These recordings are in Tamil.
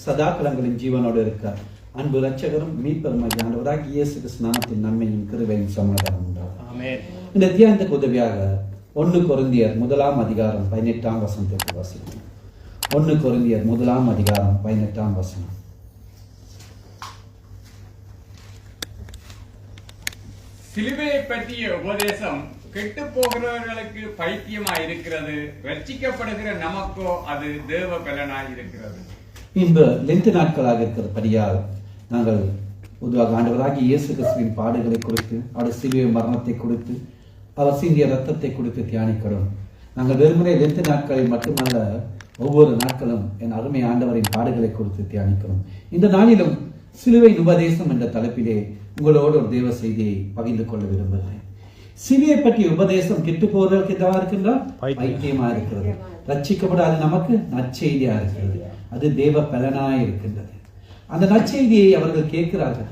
சதாக்களங்களின் ஜீவனோடு இருக்கார். அன்பு ரட்சகரும் மீட்பெருமாகிய ஆண்டவராகிய இயேசு கிறிஸ்து நாமத்தின் நன்மையும் கிருபையும் சமாதானம் உண்டாகும். இந்த தியானத்துக்கு உதவியாக 1 கொரிந்தியர் 1 அதிகாரம் 18 வசனத்திற்கு வாசிக்கும். 1 கொரிந்தியர் 1 அதிகாரம் 18 வசனம். சிலுவையை பற்றிய உபதேசம் கெட்டு போகிறவர்களுக்கு பைத்தியமாய் இருக்கிறது, ரட்சிக்கப்படுகிற நமக்கோ அது தேவ பலனாய் இருக்கிறது. இன்று லெந்து நாட்களாக இருக்கிறபடியால் நாங்கள் பொதுவாக ஆண்டவராகிய இயேசு கிறிஸ்துவின் பாடுகளை குறித்து, அவருடைய சிலுவை மரணத்தை குறித்து, அவர் சிந்திய ரத்தத்தை குறித்து தியானிக்கிறோம். நாங்கள் வெறுமனே லெந்து நாட்களில் மட்டுமல்ல, ஒவ்வொரு நாட்களும் என் அருமை ஆண்டவரின் பாடுகளை குறித்து தியானிக்கிறோம். இந்த நாளிலும் சிலுவையின் உபதேசம் என்ற தலைப்பிலே உங்களோடு ஒரு தேவ செய்தியை பகிர்ந்து கொள்ள விரும்புகிறேன். சிலுவையை பற்றிய உபதேசம் கெட்டு போவதற்கு எதாக இருக்கின்றால் பைத்தியமா இருக்கிறது, ரட்சிக்கப்படாத நமக்கு நற்செய்தியா இருக்கிறது, அது தேவ பலனாய் இருக்கின்றது. அந்த நற்செய்தியை அவர்கள் கேட்கிறார்கள்,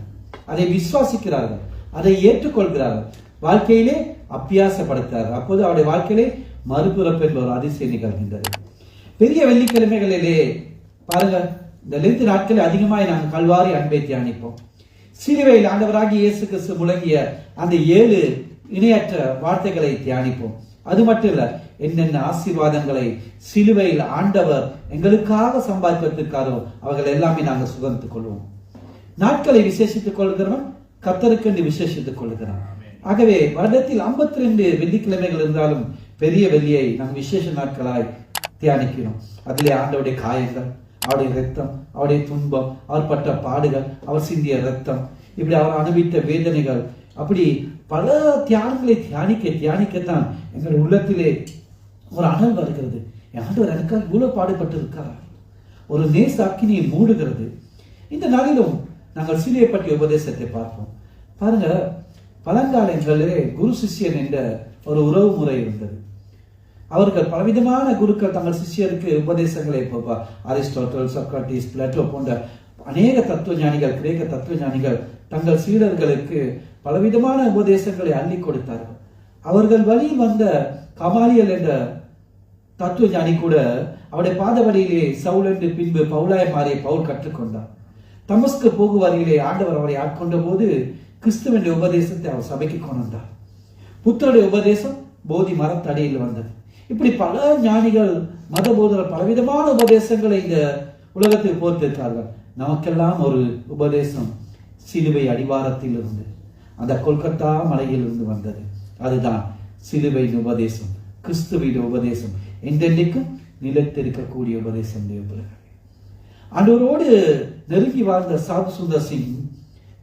அதை விசுவாசிக்கிறார்கள், அதை ஏற்றுக்கொள்கிறார்கள், வாழ்க்கையிலே அபியாசப்படுத்துகிறார்கள். அப்போது அவருடைய வாழ்க்கையிலே மறுபிறப்பு என்ற ஒரு அதிசயம் நிகழ்கின்றது. பெரிய வெள்ளிக்கிழமைகளிலே பாருங்க, இந்த லெந்து நாட்களில் அதிகமாக நாங்கள் கல்வாரி அன்பை தியானிப்போம். சிலுவையில் ஆண்டவராகிய இயேசு கிறிஸ்து முழங்கிய அந்த 7 இணையற்ற வார்த்தைகளை தியானிப்போம். அது மட்டும் இல்ல, என்னென்ன ஆசீர்வாதங்களை சிலுவையில் ஆண்டவர் எங்களுக்காக சம்பாதிப்பதற்காரோ அவர்கள் எல்லாமே நாங்கள் சுகந்துக் கொள்வோம். நாட்களை விசேஷித்துக் கொள்கிறவன் கர்த்தருக்கென்று விசேஷித்துக் கொள்கிறான். ஆகவே வருடத்தில் 52 வெள்ளிக்கிழமைகள் இருந்தாலும் பெரிய வெள்ளியை நாம் விசேஷ நாட்களாய் தியானிக்கிறோம். அதிலே ஆண்டவருடைய காயங்கள், அவருடைய ரத்தம், அவருடைய துன்பம், அவர் பட்ட பாடுகள், அவர் சிந்திய ரத்தம், இப்படி அவர் அனுபவித்த வேதனைகள், அப்படி பல தியானங்களை தியானிக்கத்தான் எங்கள் உள்ளத்திலே ஒரு அனல் வருகிறது. ஆண்டவர் எனக்காக இவ்வளவு பாடுபட்டு இருக்கிறார். ஒரு நேச அக்கினியை மூடுகிறது. இந்த நாளிலும் நாங்கள் சிலுவையை பற்றிய உபதேசத்தை பார்ப்போம். பாருங்க, பழங்காலங்களிலே குரு சிஷ்யன் என்ற ஒரு உறவு முறை இருந்தது. அவர்கள் பலவிதமான குருக்கள் தங்கள் சிஷ்யருக்கு உபதேசங்களை அரிஸ்டாட்டில், சொக்ராட்டிஸ், பிளாட்டோ போன்ற அநேக தத்துவ ஞானிகள், கிரேக்க தத்துவ ஞானிகள் தங்கள் சீடர்களுக்கு பலவிதமான உபதேசங்களை அள்ளி கொடுத்தார்கள். அவர்கள் வழியில் வந்த கமாலியல் என்ற தத்துவ ஞானி கூட அவருடைய பாதவழியிலே சவுல் என்று பின்பு பவுலாய் மாறிய பவுல் கற்றுக்கொண்டார். தமஸ்கு போகு வழியிலே ஆண்டவர் அவரை ஆட்கொண்ட போது கிறிஸ்துவின் உபதேசத்தை அவர் சபைக்கு கொண்டார். புத்தருடைய உபதேசம் போதி மரத்தடியில் வந்தது. இப்படி பல ஞானிகள், மத போதர் பலவிதமான உபதேசங்களை இந்த உலகத்தில் போர்த்திருக்கார்கள். நமக்கெல்லாம் ஒரு உபதேசம் சிலுவை அடிவாரத்தில் இருந்து, அந்த கொல்கத்தா மலையில் இருந்து வந்தது. அதுதான் சிலுவையின் உபதேசம், கிறிஸ்துவின் உபதேசம், என்றென்றைக்கும் நிலைத்திருக்கக்கூடிய உபதேசம். ஆண்டவரோடு நெருங்கி வாழ்ந்த சாது சுந்தர் சிங்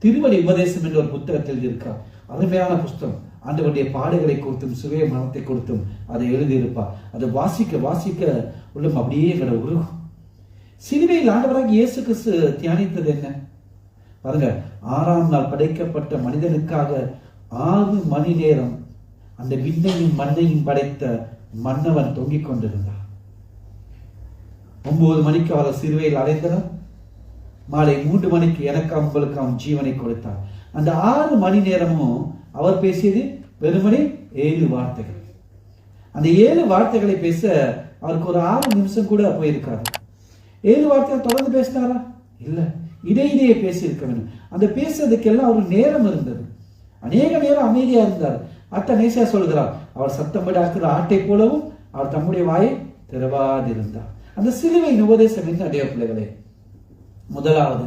திருவடி உபதேசம் என்ற ஒரு புத்தகத்தில் இருக்கார். அருமையான புஸ்தகம். ஆண்டவருடைய பாடுகளை கொடுத்தும் சுவைய மனத்தை கொடுத்தும் அதை எழுதியிருப்பார். அதை வாசிக்க வாசிக்க உள்ளம் அப்படியே எங்களை உருகும். சிலுவையில் ஆண்டவராக இயேசு கிறிஸ்து தியானித்தது என்ன பாருங்க. 6ஆம் நாள் படைக்கப்பட்ட மனிதனுக்காக 6 மணி நேரம் அந்த விண்ணையும் மண்ணையும் படைத்த மன்னவன் தொங்கிக் கொண்டிருந்தார். 9 மணிக்கு அவரை சிலுவையில் அடைந்தனர். மாலை 3 மணிக்கு எனக்காம் உங்களுக்காம் ஜீவனை கொடுத்தார். அந்த 6 மணி நேரமும் அவர் பேசியது வெறுமனே 7 வார்த்தைகள். அந்த 7 வார்த்தைகளை பேச அவருக்கு ஒரு 6 நிமிஷம் கூட போயிருக்காரு. 7 வார்த்தைகள் தொடர்ந்து பேசினாரா? இல்ல, இடையிலேயே பேசியிருக்க வேண்டும். அந்த பேசுறதுக்கெல்லாம் ஒரு நேரம் இருந்தது. அநேக நேரம் அமைதியா இருந்தார். அத்த நேசியா சொல்கிறார், அவர் சத்தமிடாக்குற ஆட்டை போலவும் அவர் தம்முடைய வாயை திறவாதிருந்தார். அந்த சிலுவையின் உபதேசம் என்ன அடைய பிள்ளைகளே? முதலாவது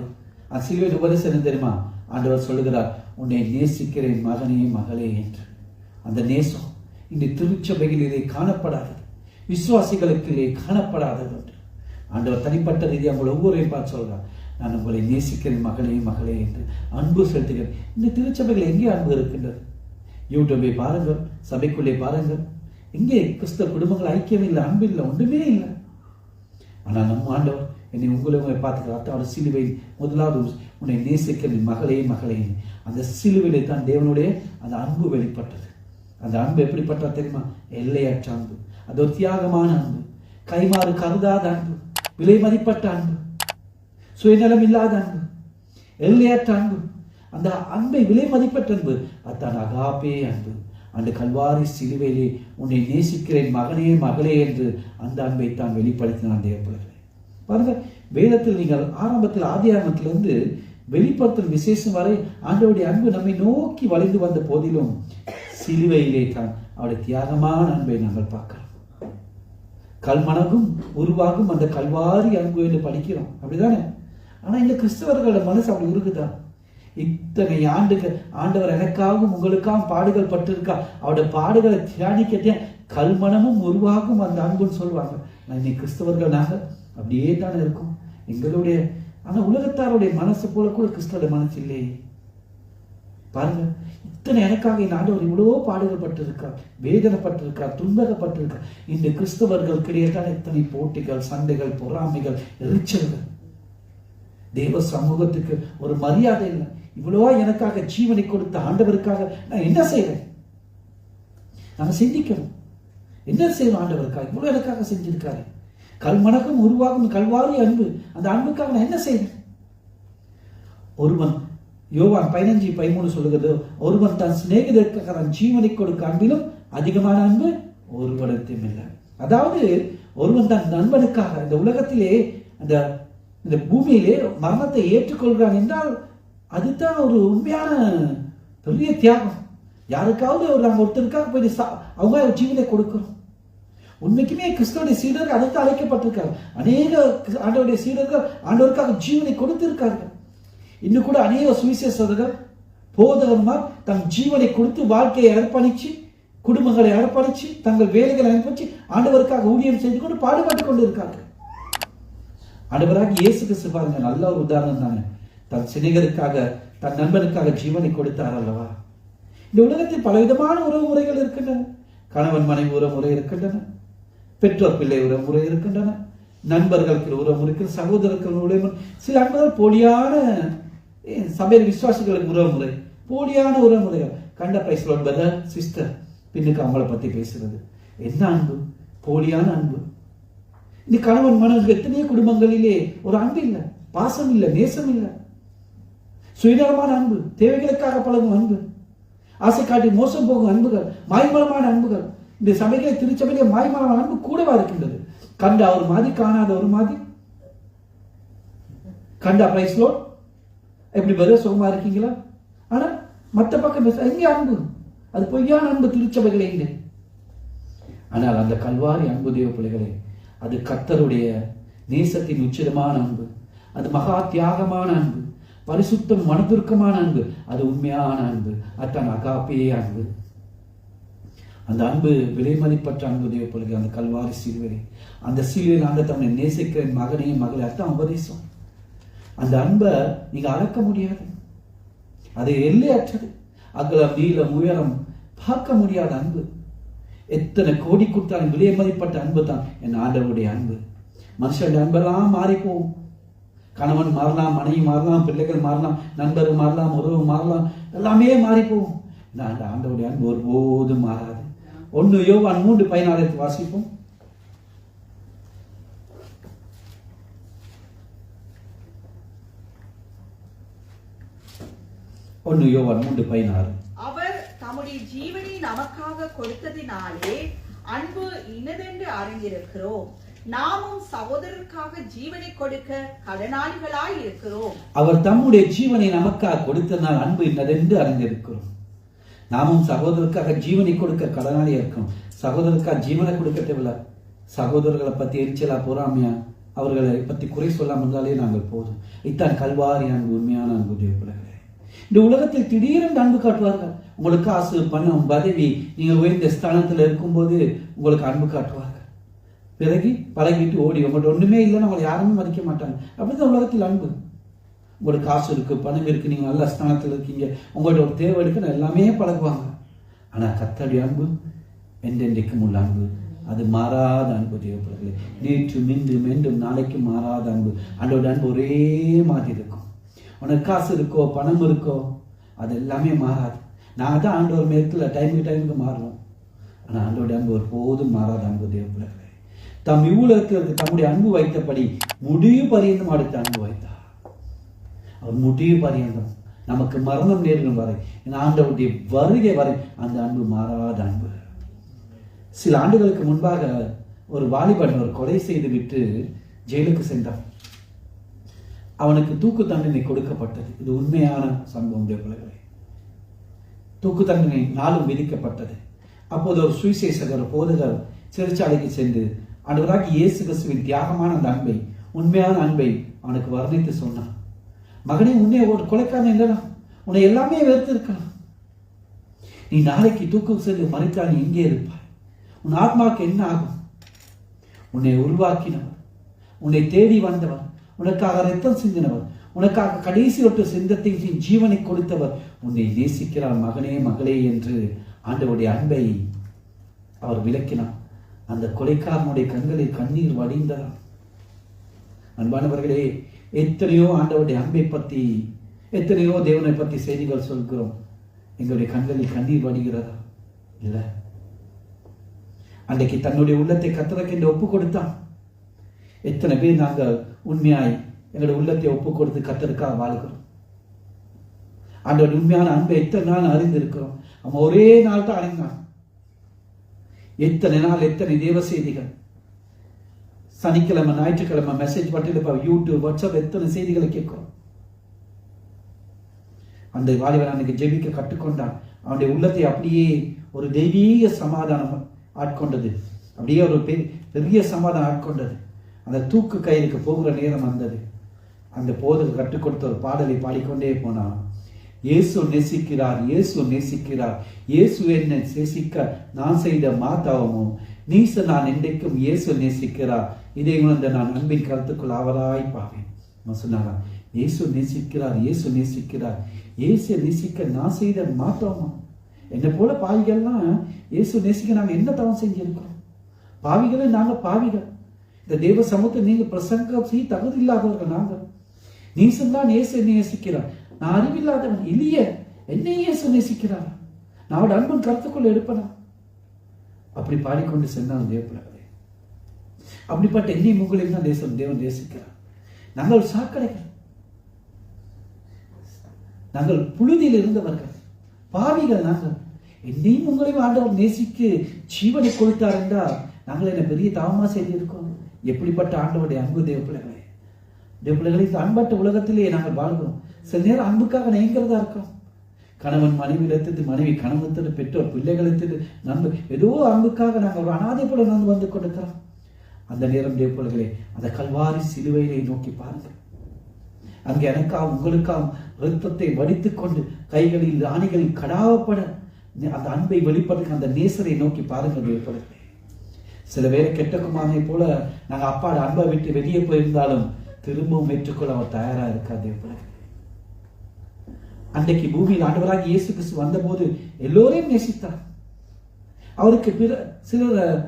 அந்த சிலுவையின் உபதேசம் என்ன தெரியுமா? ஆண்டவர் சொல்லுகிறார், உன்னை நேசிக்கிறேன் மகனே மகளே என்று. அந்த நேசம் இந்த திருச்சபைகளிலே காணப்படாதது, விசுவாசிகளுக்கு காணப்படாதது என்று ஆண்டவர் தனிப்பட்ட ரீதியாக உங்களை ஒவ்வொருவரையும் பார்த்து சொல்றார், நான் உங்களை நேசிக்கிறேன் மகளே மகளே என்று அன்பு செலுத்துகிறேன். இந்த திருச்சபைகள் எங்கே அன்பு இருக்கின்றது? யூடியூபை பாருங்கள், சபைக்குள்ளே பாருங்கள், எங்கே கிறிஸ்தவ குடும்பங்கள் ஐக்கியம் இல்லை, அன்பு இல்லை, ஒன்றுமே இல்லை. ஆனால் நம்ம ஆண்டவர் என்னை உங்களை பார்த்துக்கிறார். அவர் சிலுவை முதலாவது உன்னை நேசிக்கிறேன் மகளே மகளே. அந்த சிலுவையிலே தான் தேவனுடைய அந்த அன்பு வெளிப்பட்டது. அந்த அன்பு எப்படிப்பட்ட தெரியுமா? எல்லையற்ற அன்பு. அது ஒரு தியாகமான அன்பு, கைமாறு கருதாத அன்பு, விலை மதிப்பட்ட அன்பு, சுயநலம் இல்லாத அன்பு, எல்லையற்ற அன்பு. அந்த அன்பை விலை மதிப்பற்ற அன்பு அத்தான் அகாபே அன்பு. அந்த கல்வாரி சிலுவையிலே உன்னை நேசிக்கிறேன் மகனே மகளே என்று அந்த அன்பை தான் வெளிப்படுத்தினான் தேவப்பிள்ளைகளே. பாருங்க, வேதத்தில் நீங்கள் ஆரம்பத்தில் ஆதியாகமத்திலிருந்து வெளிப்படுத்தும் விசேஷம் வரை ஆண்டவருடைய அன்பு நம்மை நோக்கி வளைந்து வந்த போதிலும் சிலுவையிலே தான் அவருடைய தியாகமான அன்பை நாங்கள் பார்க்கிறோம். கல்மனகும் உருவாகும் அந்த கல்வாரி அன்பு என்று படிக்கிறோம், அப்படிதானே? ஆனா இந்த கிறிஸ்தவர்களோட மனசு அப்படி இருக்குதான். இத்தனை ஆண்டுகள் ஆண்டவர் எனக்காகவும் உங்களுக்காகவும் பாடுகள் பட்டிருக்கா, அவருடைய பாடுகளை தியானிக்கட்டே கல்மனமும் உருவாகும் அந்த அன்புன்னு சொல்லுவாங்க. இன்னைக்கு கிறிஸ்தவர்கள் நாங்கள் அப்படியே தானே இருக்கும் எங்களுடைய. ஆனா உலகத்தாருடைய மனசு போல கூட கிறிஸ்தவ மனசு இல்லையே. பாருங்க, இத்தனை எனக்காக இந்த ஆண்டவர் இவ்வளவோ பாடுகள் பட்டிருக்கார், வேதனைப்பட்டிருக்கார், துன்பகப்பட்டிருக்கார். இந்த கிறிஸ்தவர்கள் கிடையாது இத்தனை போட்டிகள், சண்டைகள், பொறாமைகள், எரிச்சல்கள். தேவ சமூகத்துக்கு ஒரு மரியாதை இல்லை. இவ்வளவோ எனக்காக ஜீவனை கொடுத்த ஆண்டவருக்காக நான் என்ன செய்யறேன்? நாங்க சிந்திக்கணும், என்ன செய்யணும்? ஆண்டவருக்காக இவ்வளவு எனக்காக செஞ்சிருக்காரு. கல்மனக்கும் உருவாகும் கல்வாரி அன்பு, அந்த அன்புக்காக நான் என்ன செய்யறேன்? ஒருவன் யோவான் 15:13 சொல்லுகிறது, ஒருவன் தன் சிநேகிதருக்காக தன் ஜீவனை கொடுக்க அன்பிலும் அதிகமான அன்பு ஒருவனத்தையும் இல்லை. அதாவது ஒருவன் தன் நண்பனுக்காக இந்த உலகத்திலே இந்த பூமியிலே மரணத்தை ஏற்றுக்கொள்கிறான் என்றால் அதுதான் ஒரு உண்மையான பெரிய தியாகம். யாருக்காவது நாங்கள் ஒருத்தருக்காக போய் அவங்க ஜீவனை கொடுக்கிறோம். உண்மைக்குமே கிறிஸ்தவனுடைய சீடர்கள் அதற்கு அழைக்கப்பட்டிருக்காங்க. அநேக ஆண்டவருடைய சீடர்கள் ஆண்டவருக்காக ஜீவனை கொடுத்திருக்கார்கள். இன்னும் கூட அநேக சுவிசேஷகர்கள், போதகர்மார் தம் ஜீவனை கொடுத்து வாழ்க்கையை அர்ப்பணிச்சு, குடும்பங்களை அர்ப்பணிச்சு, தங்கள் வேலைகளை அர்ப்பணிச்சு ஆண்டவருக்காக ஊழியம் செய்து கொண்டு பாடுபட்டுக் கொண்டு இருக்கார்கள். ஆண்டவராக இயேசு கிறிஸ்து பாருங்க, நல்ல ஒரு உதாரணம் தானே. தன் சிநேகிதருக்காக தன் நண்பனுக்காக ஜீவனை கொடுத்தார் அல்லவா? இந்த உலகத்தில் பலவிதமான உறவு முறைகள் இருக்கின்றன. கணவன் மனைவி உறவு முறை இருக்கின்றன, பெற்றோர் பிள்ளை உறவு முறை இருக்கின்றன, நண்பர்களுக்கு உறவு முறை, சகோதரர்கள் உறவு, சில அன்பர்கள் போலியான சபையில் விசுவாசிகளுக்கு உறவு முறை, போலியான உறவு முறைகள். கண்ட பிரைஸ் பிரதர் சிஸ்டர், பின்னுக்கு அவங்கள பத்தி பேசுறது என்ன அன்பு? போலியான அன்பு. இந்த கணவன் மனைவி எத்தனையோ குடும்பங்களிலே ஒரு அன்பு இல்லை, பாசம் இல்லை, நேசம் இல்லை, சுயநலமான அன்பு, தேவைகளுக்காக பழகும் அன்பு, ஆசை காட்டி மோசம் போகும் அன்புகள், மாய்மலமான அன்புகள். இந்த சபைகளை திருச்சபையிலே மாய்மலமான அன்பு கூடவா இருக்கின்றது. கண்டா ஒரு மாதிரி, காணாத ஒரு மாதிரி. கண்டா பிரைஸ் லோட் எப்படி பதில் சுகமா இருக்கீங்களா? ஆனா மற்ற பக்கம் எங்கே அன்பு? அது பொய்யான அன்பு திருச்சபைகளே இல்லை. ஆனால் அந்த கல்வாரி அன்பு தேவ பிள்ளைகளே, அது கர்த்தருடைய நேசத்தின் உச்சிதமான அன்பு, அது மகா தியாகமான அன்பு, பரிசுத்தம் மனதுருக்கமான அன்பு, அது உண்மையான அன்பு, அத்தான் அகாப்பே அன்பு. அந்த அன்பு விலை மதிப்பற்ற அன்பு தேவ பிள்ளைகள். அந்த கல்வாரி சிலுவை, அந்த சிலுவையில் அந்த தன்னை நேசிக்கிற மகனையும் மகளை, அத்தான் உபதேசம். அந்த அன்பை நீங்க அளக்க முடியாது, அது எல்லையற்றது. அகலம் நீளம் உயரம் பார்க்க முடியாத அன்பு. எத்தனை கோடி கொடுத்தாலும் விலை மதிப்பட்ட அன்பு தான் என் ஆண்டவருடைய அன்பு. மனுஷன் அன்பெல்லாம் மாறி போகும். கணவன் மாறலாம், மனைவி மாறலாம், பிள்ளைகள் மாறலாம், நண்பர்கள் மாறலாம், உறவு மாறலாம், எல்லாமே மாறி போகும். அந்த ஆண்டவருடைய அன்பு ஒருபோதும் மாறாது. 1 யோவான் 3:16 வாசிப்போம். 1 யோவான் 3:16. அவர் தம்முடைய ஜீவனை நமக்காக கொடுத்ததினாலே அன்பு இன்னதென்று அறிந்திருக்கிறோம். நாமும் சகோதரருக்காக ஜீவனை கொடுக்க கடனாளிகளாய் இருக்கிறோம். அவர் தம்முடைய ஜீவனை நமக்காக கொடுத்தனால் அன்பு இன்னதென்று அறிந்திருக்கிறோம். நாமும் சகோதரருக்காக ஜீவனை கொடுக்க கடனாளி இருக்கிறோம். சகோதரருக்காக ஜீவனை கொடுக்க தேவையில்லை. சகோதரர்களை பத்தி எரிச்சலா பொறாமையா அவர்களை பத்தி குறை சொல்லாம இருந்தாலே நாங்கள் போதும். இத்தான் கல்வாரி அன்பு, உண்மையான அன்பு தேவ பிள்ளைகளே. இந்த உலகத்தில் திடீரென்று அன்பு காட்டுவார்கள். உங்களுக்கு காசு, பணம், பதவி, நீங்க உயர்ந்த ஸ்தானத்துல இருக்கும்போது உங்களுக்கு அன்பு காட்டுவார்கள். பிறகு பழகிட்டு ஓடி உங்கள்கிட்ட ஒண்ணுமே இல்லைன்னு அவங்களை யாருமே மதிக்க மாட்டாங்க. அப்படிதான் உலகத்தில் அன்பு. உங்களுக்கு காசு இருக்கு, பணம் இருக்கு, நீங்க நல்ல ஸ்தானத்தில் இருக்கீங்க, உங்கள்ட்ட ஒரு தேவை இருக்கு, எல்லாமே பழகுவாங்க. ஆனா கர்த்தருடைய அன்பு என்றென்றைக்கும் உள்ள அன்பு, அது மாறாத அன்பு தேவ பிள்ளைகளே. நேற்று மீண்டும் மீண்டும் நாளைக்கு மாறாத அன்பு. ஆண்டவருடைய அன்பு ஒரே மாதிரி இருக்கும். உனக்கு காசு இருக்கோ, பணம் இருக்கோ, அது எல்லாமே மாறாது. நான் தான் ஆண்டவர் மேற்குல டைமுக்கு மாறுவோம். ஆனால் ஆண்டோடைய அன்பு ஒரு போதும் மாறாத அன்பு தேவ பிள்ளைகளே. தம் இவ்வுலகத்திற்கு தம்முடைய அன்பு வைத்தபடி முடிவு பரியந்தம் அடுத்த அன்பு வைத்தார். அவர் முடிவு பரியந்தம் நமக்கு மரணம் நேரிடும் வரை, ஆண்டவருடைய வருகை வரை அந்த அன்பு மாறாத அன்பு. சில ஆண்டுகளுக்கு முன்பாக ஒரு வாலிபன் ஒரு கொலை செய்து விட்டு ஜெயிலுக்கு சென்றான். அவனுக்கு தூக்கு தண்டனை கொடுக்கப்பட்டது. இது உண்மையான சம்பவம் தேவர்களே. தூக்கு தண்டனை நாளும் விதிக்கப்பட்டது. அப்போது ஒரு சுவிசேஷகர் போதகர் சிறைச்சாலைக்கு சென்று ஆண்டவராகிய இயேசு கிறிஸ்துவின் தியாகமான அந்த அன்பை, உண்மையான அன்பை அவனுக்கு வர்ணித்து சொன்னான். மகனே, உன்னை ஒரு கொலைக்காரன் இல்லலாம், உன்னை எல்லாமே வெறுத்து இருக்கலாம். நீ நாளைக்கு தூக்கு சென்று மறித்தால் நீ எங்கே இருப்பாய்? உன் ஆத்மாவுக்கு என்ன ஆகும்? உன்னை உருவாக்கினவர், உன்னை தேடி வந்தவர், உனக்காக ரத்தம் சிந்தினவர், உனக்காக கடைசி ஒட்டு சிந்தத்தின் ஜீவனை கொடுத்தவர் உன்னை நேசிக்கிறார் மகனே மகளே என்று ஆண்டவருடைய அன்பை அவர் விளக்கினார். அந்த கொலைக்காரனுடைய கண்களில் கண்ணீர் வடிந்ததாம். அன்பானவர்களே, எத்தனையோ ஆண்டவருடைய அன்பை பற்றி, எத்தனையோ தேவனை பற்றி செய்திகள் சொல்கிறோம். எங்களுடைய கண்களில் கண்ணீர் வடிகிறதா? இல்லை. அன்றைக்கு தன்னுடைய உள்ளத்தை கர்த்தருக்கு ஒப்பு கொடுத்தான். எத்தனை பேர் நாங்கள் உண்மையாய் எங்களுடைய உள்ளத்தை ஒப்பு கொடுத்து கர்த்தருக்காக வாழ்கிறோம்? ஆண்டவருடைய உண்மையான அன்பை எத்தனை நாள் அறிந்திருக்கிறோம்? அவன் ஒரே நாள் தான் அறிந்தான். எத்தனை நாள், எத்தனை தேவ செய்திகள், சனிக்கிழமை ஞாயிற்றுக்கிழமை மெசேஜ் பட்டியல், யூடியூப், வாட்ஸ்அப், எத்தனை செய்திகளை கேட்கிறோம். அந்த வாலிபன் அன்னைக்கு ஜெபிக்க கற்றுக்கொண்டான். அவனுடைய உள்ளத்தை அப்படியே ஒரு தெய்வீக சமாதானம் ஆட்கொண்டது. அப்படியே ஒரு பெரிய சமாதானம் ஆட்கொண்டது. அந்த தூக்கு கயிறுக்கு போகிற நேரம் வந்தது. அந்த போதுக்கு கற்றுக் கொடுத்த ஒரு பாடலை பாடிக்கொண்டே போனான். இயேசு நேசிக்கிறார், இயேசு நேசிக்கிறார், இயேசு என்னை நேசிக்க நான் செய்த மாதாவமோ, நீச நான் என்றைக்கும் இயேசு நேசிக்கிறார், இதை உணர்ந்த நான் அன்பின் கருத்துக்குள் ஆவராய் பாவேன். சொன்னாரா, இயேசு நேசிக்கிறார், இயேசு நேசிக்கிறார், இயேசு நேசிக்க நான் செய்த மாதாவமோ. என்னை போல பாவிகள்லாம் இயேசு நேசிக்க நாங்கள் என்ன தவம் செஞ்சிருக்கிறோம்? பாவிகளே நாங்கள் பாவிகள். இந்த தேவ சமூகத்தை நீங்க பிரசங்கம் செய்ய தகுதி இல்லாதவர்கள் நாங்கள். நீசன்தான் இயேசு நேசிக்கிறார், நான் அறிவில்லாதவன் எளிய என்னை இயேசு நேசிக்கிறார், நான் அவட அன்பன் கருத்துக்குள்ள எடுப்பனா. அப்படி பாடிக்கொண்டு சென்றான் தேவப்பிள்ளைகளே. அப்படிப்பட்ட என்னையும் உங்களையும் தான் தேவன் நேசிக்கிறார். நாங்கள் சாக்கடைகள், நாங்கள் புழுதியில் இருந்தவர்கள், பாவிகள் நாங்கள். என்னையும் உங்களையும் ஆண்டவர் நேசிக்கு ஜீவனை கொடுத்தார் என்றால் நாங்கள் என்ன பெரிய தாவமா செய்திருக்கோம். எப்படிப்பட்ட ஆண்டவருடைய அன்பு தேவப்பிள்ளைகளே. தேவப்பிள்ளைகளை இந்த அன்பட்ட உலகத்திலேயே நாங்கள் வாழ்கிறோம். சில நேரம் அன்புக்காக நேங்கிறதா இருக்கிறோம். கணவன் மனைவி எடுத்தது, மனைவி கணவன், பெற்றோர் பிள்ளைகள் எடுத்தது, நண்பர், ஏதோ அன்புக்காக நாங்கள் ஒரு அனாதை போல நடந்து வந்து கொண்டிருக்கிறோம். அந்த நேரம் தேவப்பிள்ளைகளே, அந்த கல்வாரி சிலுவையிலே நோக்கி பாருங்கள். அங்கே எனக்காக உங்களுக்காக ரத்தத்தை வடித்துக் கொண்டு கைகளில் ஆணிகளில் கடாவப்பட அந்த அன்பை வெளிப்படுத்த அந்த நேசரை நோக்கி பாருங்கள் தேவப்பிள்ளைகளே. சில பேரை கெட்ட குமாரனை போல நாங்கள் அப்பாட அன்பை விட்டு வெளியே போயிருந்தாலும் திரும்பவும் ஏற்றுக்கொள்ள அவர் தயாரா இருக்கா தேவப்பிள்ளைகளே. அன்றைக்கு பூமியில் ஆண்டவராக இயேசு கிறிஸ்து வந்தபோது எல்லோரையும் நேசித்தார். அவருக்கு சிலர்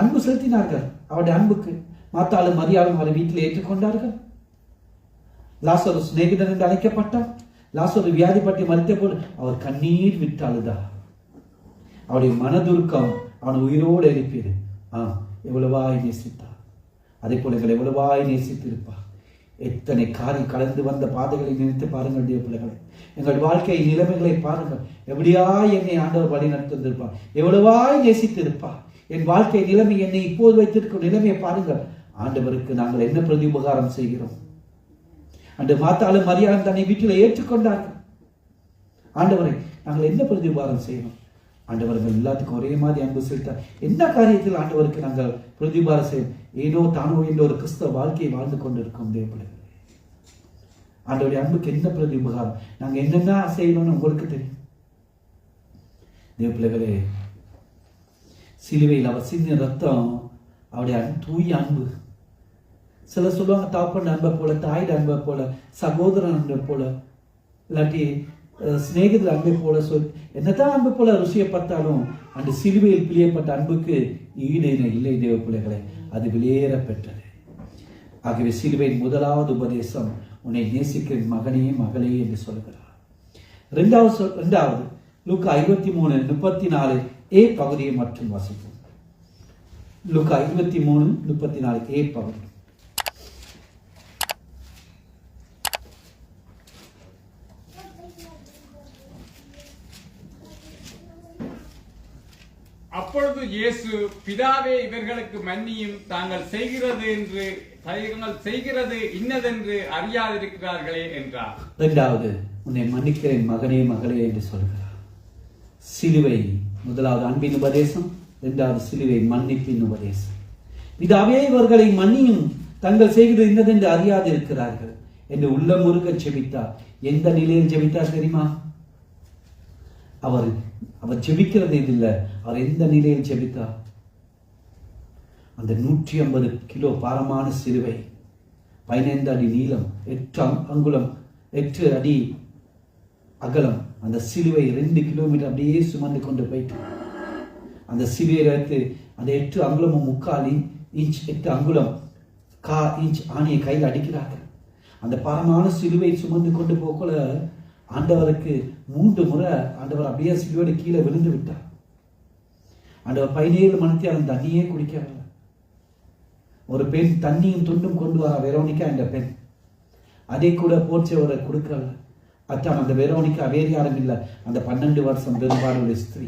அன்பு செலுத்தினார்கள். அவருடைய அன்புக்கு மாத்தாலும் மரியாளும் அவரை வீட்டில் ஏற்றுக்கொண்டார்கள். லாசரு சிநேகிதன் என்று அழைக்கப்பட்டார். லாசரு வியாதிப்பட்டு மறித்த போது அவர் கண்ணீர் விட்டு அழுதார். அவருடைய மனதுருக்கம் அவன் உயிரோடு எழுப்பியது. எவ்வளவாய் நேசித்தார். அதே போல எங்களை எவ்வளவாய் நேசித்திருப்பார். எத்தனை காரில் கலந்து வந்த பாதைகளை நினைத்து பாருங்கள் தேவ பிள்ளைகளை. எங்கள் வாழ்க்கை நிலைமைகளை பாருங்கள். எப்படியாய் என்னை ஆண்டவர் வழி நடத்திருப்பார், எவ்வளவாய் நேசித்திருப்பார். என் வாழ்க்கை நிலைமை, என்னை இப்போது வைத்திருக்கும் நிலைமையை பாருங்கள். ஆண்டவருக்கு நாங்கள் என்ன பிரதி உபகாரம் செய்கிறோம்? அன்று மாத்தாலும் மரியாதை தன்னை வீட்டில் ஏற்றுக்கொண்டார்கள். ஆண்டவரை நாங்கள் என்ன பிரதி உபகாரம் செய்யணும்? ஆண்டவர்கள் எல்லாத்துக்கும் ஒரே மாதிரி அன்பு செலுத்தார். என்ன காரியத்தில் ஆண்டவருக்கு நாங்கள் பிரதிபாரம் செய்யும்? ஏனோ தானோ என்ற ஒரு கிறிஸ்தவ வாழ்க்கையை வாழ்ந்து கொண்டிருக்கோம் தேவப்பிள்ளைகளே. ஆண்டவருடைய அன்புக்கு என்ன பிரதி உபகாரம், நாங்கள் என்னென்ன செய்யணும்னு உங்களுக்கு தெரியும் தேவப்பிள்ளைகளே. சிலுவையில் அவர் சிந்திய ரத்தம் அவருடைய தூய அன்பு. சிலர் சொல்லுவாங்க தாப்பன் அன்பை போல, தாயோட அன்பை போல, சகோதரன் அன்பை போல, இல்லாட்டி சிநேகிதர் அன்பை போல சொல் என்னதான் அன்பு போல ருசியை பார்த்தாலும் அந்த சிலுவையில் பிழியப்பட்ட அன்புக்கு ஈடு இல்லை தேவ பிள்ளைகளை. அது வெளியேற பெற்றது. ஆகவே சிலுவையின் முதலாவது உபதேசம் உன்னை நேசிக்கிற மகனே மகளே என்று சொல்கிறார். இரண்டாவது லூக்கா 23:34 ஏ பகுதியை மற்றும் வாசிப்போம். லூக்கா 23:34 ஏ பகுதி. அப்பொழுது இயேசு, பிதாவே, இவர்களுக்கு மன்னியும், தாங்கள் செய்கிறது இன்னதென்று அறியாதிருக்கிறார்களே என்றார். இரண்டாவது, உன்னை மன்னிக்கிறேன் மகனே மகளே என்று சொல்கிறார். சிலுவை முதலாவது அன்பின் உபதேசம், இரண்டாவது சிலுவை மன்னிப்பின் உபதேசம். பிதாவே, இவர்களை மன்னியும், தங்கள் செய்கிறது இன்னதென்று அறியாதிருக்கிறார்கள் என்று உள்ளம் உருக ஜெபித்தார். எந்த நிலையில் ஜெபித்தார் தெரியுமா? அவர் ஜெபிக்கிறது இல்லை, அவர் எந்த நிலையில் ஜெபித்தார்? அந்த 150 கிலோ பாரமான சிலுவை, 15 அடி நீளம், 8 அங்குலம், 8 அடி அகலம், அந்த சிலுவை 2 கிலோமீட்டர் அப்படியே சுமந்து கொண்டு போயிட்டு அந்த சிலுவையை வைத்து அந்த 8 அங்குலமும் 3/4 இன்ச் 8 அங்குலம் 1/4 இன்ச் ஆணியை கையில் அடிக்கிறார்கள். அந்த பாரமான சிலுவை சுமந்து கொண்டு போகல ஆண்டவருக்கு 3 முறை ஆண்டவர் அப்படியே சிலுவையோடு கீழே விழுந்து விட்டார். ஆண்டவர் 17 மணிக்கு அந்த தண்ணியே குடிக்கவில்லை. ஒரு பெண் தண்ணியும் துண்டும் கொண்டு வர வெரோனிக்கா என்ற பெண், அதே கூட போர்ச்சவரை கொடுக்கல. அத்தான் அந்த வெரோனிக்கா வேறு யாரும் இல்லை, அந்த 12 வருஷம் பெரும்பாலுடைய ஸ்திரீ.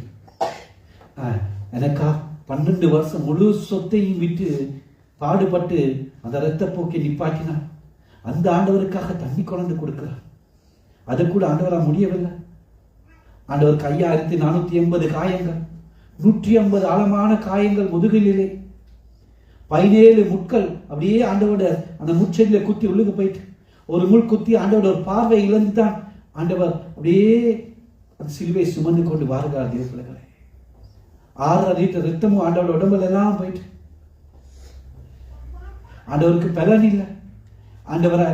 எனக்கா 12 வருஷம் முழு சொத்தையும் விட்டு பாடுபட்டு அந்த இரத்த போக்கை நிப்பாட்டினார். அந்த ஆண்டவருக்காக தண்ணி கொண்டு கொடுக்கிறார். அது கூட ஆண்டவரால் முடியவில்லை. ஆண்டவர் 5480 காயங்கள், 150 ஆழமான காயங்கள் முதுகிலே, 17 முட்கள் அப்படியே ஆண்டவோட அந்த முச்செடியில குத்தி உள்ளுக்கு போயிட்டு, ஒரு முள் குத்தி ஆண்டவோட ஒரு பார்வை இழந்துதான் ஆண்டவர் அப்படியே அந்த சிலுவை சுமந்து கொண்டு வாருகிறார். தேவப்பிள்ளைகளே, 6 லிட்டர் ரத்தமும் ஆண்டவோட உடம்புல எல்லாம் போயிட்டு ஆண்டவருக்கு பலன் இல்லை. ஆண்டவரை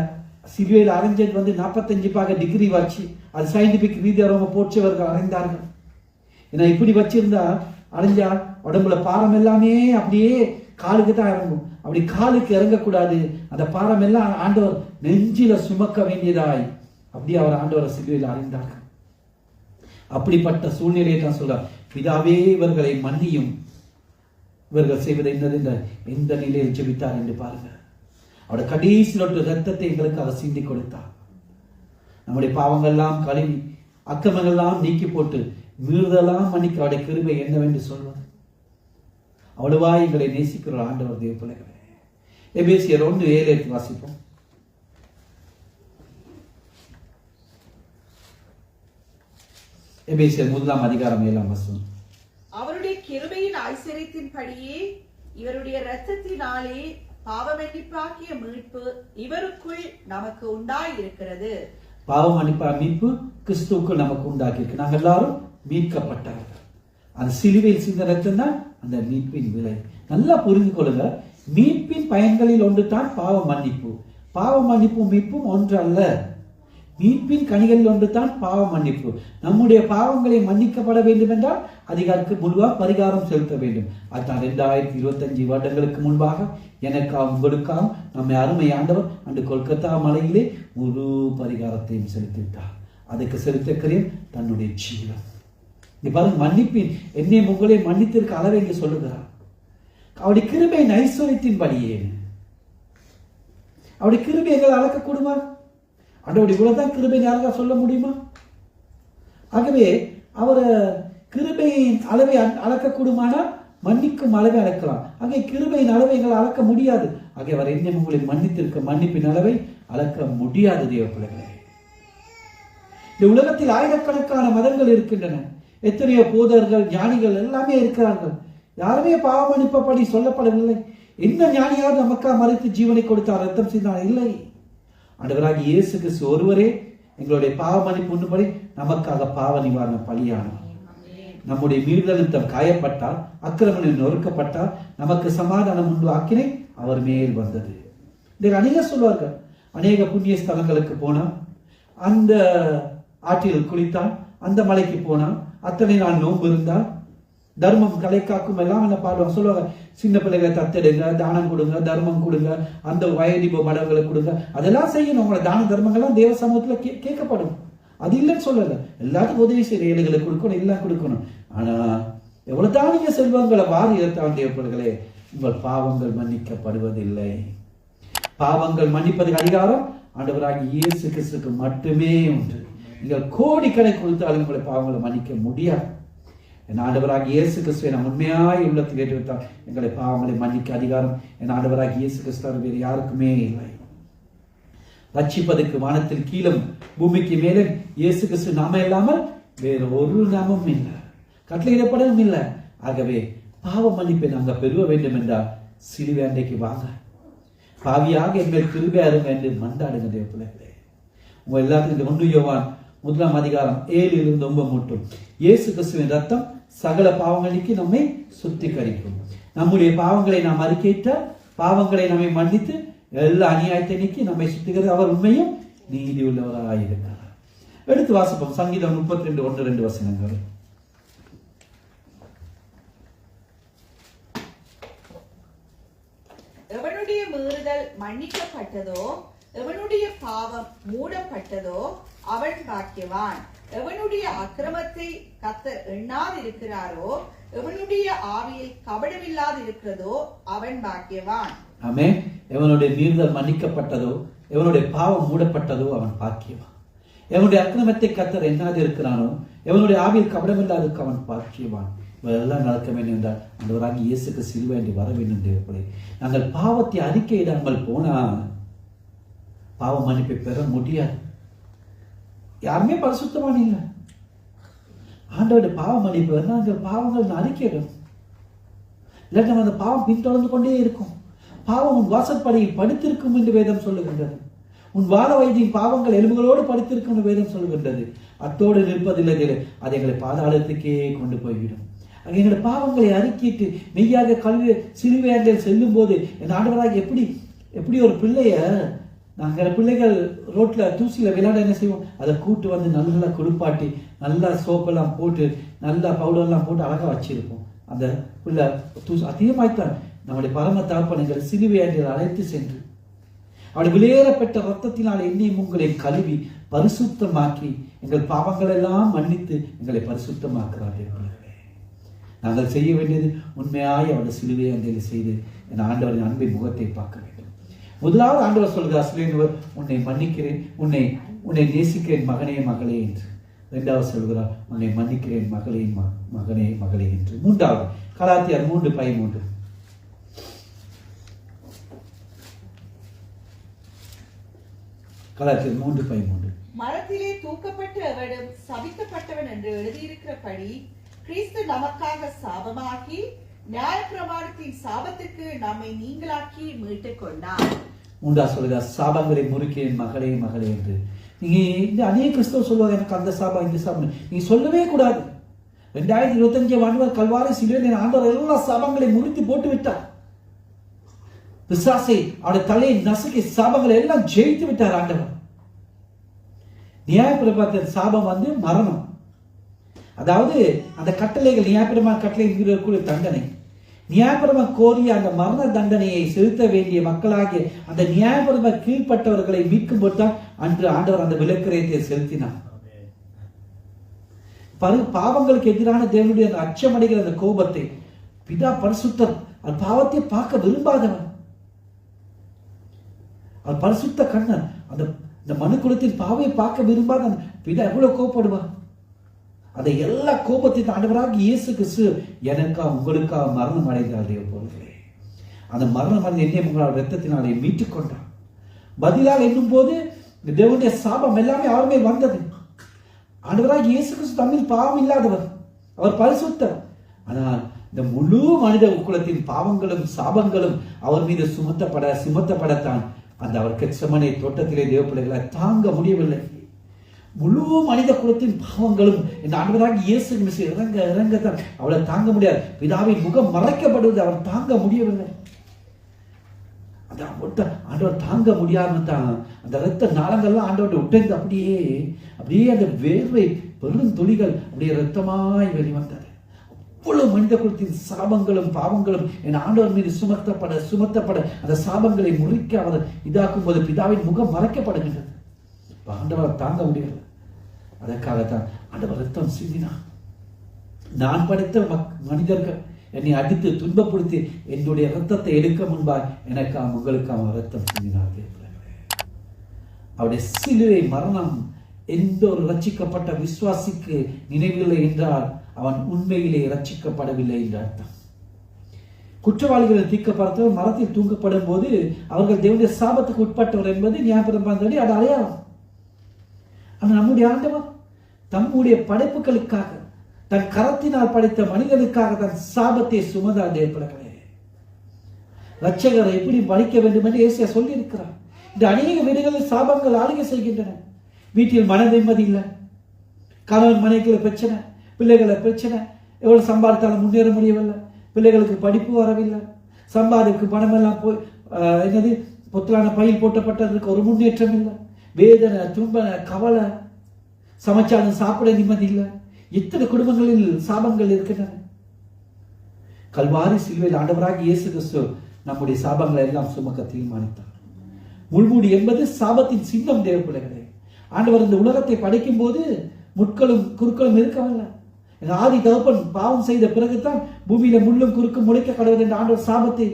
சிலுவையில் அரைஞ்சது 45 டிகிரி வச்சு அது சயின்டிபிக் ரீதியாக அவங்க போற்றவர்கள் அரைந்தார்கள். ஏன்னா இப்படி வச்சிருந்தா அரைஞ்சா உடம்புல பாரம் எல்லாமே அப்படியே காலுக்கு தான் இறங்கும். அப்படி காலுக்கு இறங்கக்கூடாது. அந்த பாரம் எல்லாம் ஆண்டவர் நெஞ்சில சுமக்க வேண்டியதாய் அப்படியே அவர் ஆண்டவரை சிலுவையில் அறைந்தார்கள். அப்படிப்பட்ட சூழ்நிலையை தான் சொல்றார். பிதாவே, இவர்களை மன்னியும், இவர்கள் செய்வது என்னது எந்த நிலையில் ஜெபித்தார் என்று பாருங்க. அவருடைய கடைசி நொட்டு ரத்தத்தை எங்களுக்கு அவர் சிந்தி கொடுத்தார். நம்முடைய பாவங்கள்லாம் கழுவி அக்கிரமங்கள்லாம் நீக்கி போட்டு மீறுதெல்லாம் மன்னிக்க அவருடைய கிருபை என்னவென்று சொல்வது. அவ்வளவா எங்களை நேசிக்கிற ஆண்டவர் தேவ பிள்ளைகளே. எபேசியர் 1:7 வாசிப்போம். எபேசியர் 1:7 அவருடைய கிருபையின் ஐஸ்வரியத்தின்படியே இவருடைய இரத்தத்தினாலே பாவ மன்னிப்பாகிய மீட்பு இவருக்குள் நமக்கு உண்டாயிருக்கிறது. பாவ மீட்பு கிறிஸ்துவுக்குள் நமக்கு உண்டாக்கியிருக்கு. நாங்கள் எல்லாரும் மீட்கப்பட்டார்கள். அந்த சிலுவையில் சிந்த ரத்தம் தான் அந்த மீட்பின் விலை. நல்லா புரிந்து கொள்ளுங்க. மீட்பின் பயன்களில் ஒன்று தான் பாவ மன்னிப்பு. பாவ மன்னிப்பும் மீட்பும் ஒன்று அல்ல. மீட்பின் கனிகளில் ஒன்று தான் பாவ மன்னிப்பு. நம்முடைய பாவங்களை மன்னிக்கப்பட வேண்டும் என்றால் அதிகாரத்துக்கு முன்பாக பரிகாரம் செலுத்த வேண்டும். அதுதான் 2025 வருடங்களுக்கு முன்பாக எனக்காகவும் உங்களுக்காகவும் நம்மை அருமை ஆண்டவர் அந்த கொல்கத்தா மலையிலே முழு பரிகாரத்தையும் செலுத்திவிட்டார். அதுக்கு செலுத்துகிறேன் தன்னுடைய ஜீவன். பாருங்க, மன்னிப்பின் என்னை உங்களை மன்னித்திருக்க அளவு என்று சொல்லுகிறார். அவருடைய கிருபை ஐஸ்வரியத்தின் படியே அவருடைய கிருபை எங்களை அளக்கக்கூடுமா? ஆண்டவருடைய இவ்வளவுதான் கிருபை யாராக சொல்ல முடியுமா? ஆகவே அவர் கிருபையின் அளவை அளக்கக்கூடுமானா மன்னிக்கும் அளவை அளக்கலாம். ஆகிய கிருபையின் அளவை எங்களை அளக்க முடியாது. ஆகிய அவர் என்ன உங்களை மன்னித்திருக்க மன்னிப்பின் அளவை அளக்க முடியாது. தேவ பிள்ளைகளே, இந்த உலகத்தில் ஆயிரக்கணக்கான மதங்கள் இருக்கின்றன. எத்தனையோ போதர்கள் ஞானிகள் எல்லாமே இருக்கிறார்கள். யாருமே பாவ மன்னிப்பபடி சொல்லப்படவில்லை. எந்த ஞானியாவது நமக்காக மறைத்து ஜீவனை கொடுத்தார், ரத்தம் சிந்தார்? இல்லை. ஆண்டவராகிய இயேசு கிறிஸ்து ஒருவரே எங்களுடைய பாவ மன்னிப்பு உண்ணும்படி நமக்காக பாவ நிவாரண பலியானார். நம்முடைய மீறுதல் காயப்பட்டால், அக்கிரமத்தில் நொறுக்கப்பட்டால் நமக்கு சமாதானம் உண்டு ஆக்கினை அவர் மேல் வந்தது. இன்றைக்கு அநேக சொல்வார்கள், அநேக புண்ணிய ஸ்தலங்களுக்கு போனா, அந்த ஆற்றில் குளித்தால், அந்த மலைக்கு போனா, அத்தனை நாள் நோன்பு இருந்தால், தர்மம் கலை காக்கும் எல்லாம் என்ன பாடுவாங்க, சொல்லுவாங்க. சின்ன பிள்ளைகளை தத்தெடுங்க, தானம் கொடுங்க, தர்மம் கொடுங்க, அந்த வயதிப மடங்களை கொடுங்க, அதெல்லாம் செய்யணும். உங்களோட தான தர்மங்கள்லாம் தேவ சமூகத்துல கேட்கப்படும். அது இல்லைன்னு சொல்லல, எல்லாத்துக்கும் உதவி செய்யற ஏழைகளை கொடுக்கணும், எல்லாம் கொடுக்கணும். ஆனா எவ்வளவுதான் நீங்க செல்வங்களை வாரி இறத்தாண்டியவர்களே, உங்கள் பாவங்கள் மன்னிக்கப்படுவதில்லை. பாவங்கள் மன்னிப்பதற்கு அதிகாரம் ஆண்டவராகிய இயேசு கிறிஸ்துவுக்கு மட்டுமே உண்டு. நீங்கள் கோடிக்கணக்கு கொடுத்தாலும் உங்களை பாவங்களை மன்னிக்க முடியாது. என் ஆண்டவராகிய இயேசு கிறிஸ்துவை நாம் உண்மையாய் உள்ளத்தில் ஏற்றுவித்தால் எங்களை பாவங்களை மன்னிக்க அதிகாரம் என் ஆண்டவராகிய இயேசு கிறிஸ்து வேறு யாருக்குமே இல்லை. ரட்சிப்பதற்கு வானத்தில் கீழும் பூமிக்கு மேலே இயேசு கிறிஸ்து நாம இல்லாமல் வேறு ஒரு நாமம் இல்லை, கட்டளையிடப்படவும் இல்லை. ஆகவே பாவ மன்னிப்பை நாங்கள் பெறுவ வேண்டும் என்றால் சிலுவை அண்டைக்கு வாங்க, பாவியாக எங்கள் கிருபை அருங்க என்று மன்றாடுங்க தேவ பிள்ளைகளே. உங்க எல்லாத்துக்கும் 1 யோவான் 1 அதிகாரம் 7-9 மட்டும் இயேசு கிறிஸ்துவின் ரத்தம் சகல பாவங்களுக்கு நம்மை சுத்திகரிக்கும். நம்முடைய பாவங்களை நாம் அறிக்கையிட்டால் பாவங்களை நம்மை மன்னித்து எல்லா அநியாயத்தை நீக்கி நம்மை சுத்திகரித்து அவர் உண்மையும் நீதி உள்ளவராக இருக்கிறார். எடுத்து வாசிப்போம் சங்கீதம் 32:1-2 வசனங்கள். எவனுடைய மீறுதல் மன்னிக்கப்பட்டதோ, எவனுடைய பாவம் மூடப்பட்டதோ அவன் பாக்கியவான். எவனுடைய அக்கிரமத்தை கர்த்தர் எண்ணாதிருக்கிறாரோ, எவனுடைய ஆவியில் கபடமில்லாதிருக்கிறதோ அவன் பாக்கியவான். ஆமென். எவனுடைய மீறுதல் மன்னிக்கப்பட்டதோ, எவனுடைய பாவம் மூடப்பட்டதோ அவன் பாக்கியவான். எவனுடைய அக்கிரமத்தை கர்த்தர் எண்ணாது இருக்கிறானோ, எவனுடைய ஆவியில் கபடமில்லாதிருக்க அவன் பாக்கியவான். இவெல்லாம் நடக்க வேண்டும் என்றால் ஆண்டவராகிய இயேசுக்கு சிலுவை என்று வர வேண்டும் தேவர்களே. நாங்கள் பாவத்தை அறிக்கையிடாமல் போனால் பாவ மன்னிப்பை பெற முடியாது. யாருமே பரிசுத்தமான இல்லை. ஆண்டவருடைய பாவ மன்னிப்பு நாங்கள் பாவங்கள் அறிக்கையிடும், இல்லாட்டி நம்ம அந்த பாவம் பின்தொடர்ந்து கொண்டே இருக்கும். பாவம் உன் வாசற்படியில் படுத்திருக்கும் என்று வேதம் சொல்லுகின்றது. உன் வார வயதின் பாவங்கள் எலும்புகளோடு படுத்திருக்கும் என்று வேதம் சொல்லுகின்றது. அத்தோடு நிற்பதில்லை, அது எங்களை பாதாளத்துக்கே கொண்டு போய்விடும். எங்களுடைய பாவங்களை அறிக்கிட்டு மெய்யாக கல்வி சிலுவையாண்டில் செல்லும் போது என் ஆண்டவராக எப்படி ஒரு பிள்ளைய நாங்கள் பிள்ளைகள் ரோட்ல தூசியில விளையாட என்ன செய்வோம், அதை கூட்டு வந்து நல்லா குளிப்பாட்டி நல்லா சோப்பெல்லாம் போட்டு நல்லா பவுடர்லாம் போட்டு அழகா வச்சிருப்போம். அந்த பிள்ளை தூசி அதிகமாய்த்தான் நம்முடைய பரம தகப்பன் சிலுவையாண்டில் அழைத்து சென்று அவருடைய விலையேறப்பட்ட ரத்தத்தினால் என்னையும் உங்களை கழுவி பரிசுத்தமாக்கி எங்கள் பாவங்கள் எல்லாம் மன்னித்து எங்களை பரிசுத்தமாக்குறார்கள். நாங்கள் செய்ய வேண்டியது உண்மையாய் அவருடைய சிலுவை அண்டையில் செய்து என் ஆண்டவரின் அன்பின் முகத்தை பார்க்க வேண்டும். முதலாவது ஆண்டவர் சொல்கிறார், சிலுவையினர் உன்னை மன்னிக்கிறேன், உன்னை நேசிக்கிறேன் மகனே மகளே என்று. இரண்டாவது சொல்கிறார், உன்னை மன்னிக்கிறேன் மகளே மகனே மகளே என்று. மூன்றாவது கலாத்தியர் 3:13. கலாத்தியர் 3:13. மரத்திலே தூக்கப்பட்ட எவனும் சபிக்கப்பட்டவன் என்று எழுதியிருக்கிறபடி கிறிஸ்து நமக்காக சாபமாகி நியாயப்பிரமாணத்தின் சாபத்துக்கு நம்மை நீங்களாக்கி மீட்டுக் கொண்டார். மூன்றா சொல்லுகிறார், சாபங்களை முறுக்கிறேன் மகளே மகளே என்று. நீங்க இந்த அநேக கிறிஸ்தவ சொல்லுவாங்க, எனக்கு அந்த சாபம் இந்த சாபம் நீங்க சொல்லவே கூடாது. 2025 ஆண்டு கல்வாரி சிலுவையில் ஆண்டவர் எல்லா சாபங்களை முறித்து போட்டு விட்டார். பிசாசை அவருடைய தலையை நசுக்கி சாபங்களை எல்லாம் ஜெயித்து விட்டார் ஆண்டவர். நியாயப்பிரமாணத்தின் சாபம் மரணம். அதாவது அந்த கட்டளைகள் நியாயப்பிரமாண கட்டளை தண்டனை. நியாயப்பிரமாண கோரிய அந்த மரண தண்டனையை செலுத்த வேண்டிய மக்களாகிய அந்த நியாயப்பிரமாண கீழ்பட்டவர்களை மீட்கும் போதுதான் அன்று ஆண்டவர் அந்த விலக்கிரயத்தை செலுத்தினார். பாவங்களுக்கு எதிரான தேவனுடைய அந்த அச்சமடைகிற அந்த கோபத்தை பிதா பரிசுத்தர் அந்த பாவத்தை பார்க்க விரும்பாதவன். அவர் பரிசுத்த கண்ணன். அந்த மனு குலத்தின் பாவையை பார்க்க விரும்பாத பிதா எவ்வளவு கோபப்படுவார். அதை எல்லா கோபத்தின் ஆண்டவராக இயேசு கிறிஸ்து எனக்கா உங்களுக்கா மரணம் அடைந்தாரே போலே அந்த மரணம் அடைந்த என்னை உங்களால் ரத்தத்தினாலே மீட்டுக் கொண்டார். பதிலாக என்னும் போது தேவனுடைய சாபம் எல்லாமே அவர் மேல் வந்தது. ஆண்டவராக இயேசு கிறிஸ்து தம்மில் பாவம் இல்லாதவர், அவர் பரிசுத்தர். ஆனால் இந்த முழு மனித குலத்தின் பாவங்களும் சாபங்களும் அவர் மீது சுமத்தப்படத்தான் அந்த அவர் கெத்செமனே தோட்டத்திலே தேவ பிள்ளைகளை தாங்க முடியவில்லை. முழு மனித குலத்தின் பாவங்களும் இந்த ஆண்டவராக இயேசு கிறிஸ்து இறங்கத்தான் அவளை தாங்க முடியாது. பிதாவின் முகம் மறைக்கப்படுவது அவர் தாங்க முடியவில்லை. ஆண்டவர் தாங்க முடியாம தான் அந்த ரத்த நாளங்கள்லாம் ஆண்டவரை உடைந்து அப்படியே அந்த வேர்வை பெரும் துளிகள் அப்படியே ரத்தமாய் வெளிவந்தது. அவ்வளவு மனித குலத்தின் சாபங்களும் பாவங்களும் என் ஆண்டவர் மீது சுமத்தப்பட அந்த சாபங்களை முறிக்க அவர் இதாக்கும் போது பிதாவின் முகம் மறைக்கப்படுகின்றது. ஆண்டவர் தாங்க முடியல. அதற்காகத்தான் ஆண்டவர் ரத்தம் சிந்தினார். நான் படைத்த மனிதர்கள் என்னை அடித்து துன்பப்படுத்தி என்னுடைய ரத்தத்தை எடுக்க முன்பாய் எனக்காக உங்களுக்காக ரத்தம் சிந்தினார்கள். அவருடைய சிலுவை மரணம் எந்த ஒரு ரட்சிக்கப்பட்ட விசுவாசிக்கு நினைவில்லை என்றால் அவன் உண்மையிலே ரட்சிக்கப்படவில்லை என்ற அர்த்தம். குற்றவாளிகளை தீர்க்கப்பட்டவர் மரத்தில் தூங்கப்படும் போது அவர்கள் தேவனுடைய சாபத்துக்கு உட்பட்டவர் என்பது ஞாபகம் அது அடையாளம். ஆனால் நம்முடைய ஆண்டவர் தம்முடைய படைப்புகளுக்காக தன் கரத்தினால் படைத்த மனிதனுக்காக தன் சாபத்தை சுமந்தார். தேவர்களே, ரட்சகரை எப்படி பலிக்க வேண்டும் என்று ஏசியா சொல்லி இருக்கிறார். இந்த அநேக வீடுகளில் சாபங்கள் ஆளுகை செய்கின்றன. வீட்டில் மன நிம்மதி இல்லை, கணவன் மனைவிக்குள்ள பிரச்சனை, பிள்ளைகளை பிரச்சனை, எவ்வளவு சம்பாதித்தாலும் முன்னேற முடியவில்லை, பிள்ளைகளுக்கு படிப்பு வரவில்லை, சம்பாதிக்கு பணம் எல்லாம் போய் என்னது பொத்தலான பயில் போட்டப்பட்டதற்கு ஒரு முன்னேற்றம் இல்லை, வேதனை, துன்பனை, கவலை, சமைச்சாலும் சாப்பிட நிம்மதி இல்லை. எத்தனை குடும்பங்களில் சாபங்கள் இருக்கின்றன. கல்வாரி சிலுவையில் ஆண்டவராகிய இயேசு கிறிஸ்து நம்முடைய சாபங்களை எல்லாம் சுமக்க தீர்மானித்தார். முள்மூடி என்பது சாபத்தின் சின்னம். தேவ பிள்ளைகளே, ஆண்டவர் இந்த உலகத்தை படைக்கும் போது முட்களும் குறுக்களும் இருக்கவில்லை. ஆதி தகப்பன் பாவம் செய்த பிறகுதான் பூமியில முள்ளும் குறுக்கும் முளைக்க கடவுள் என்ற ஆண்டவர் சாபத்தை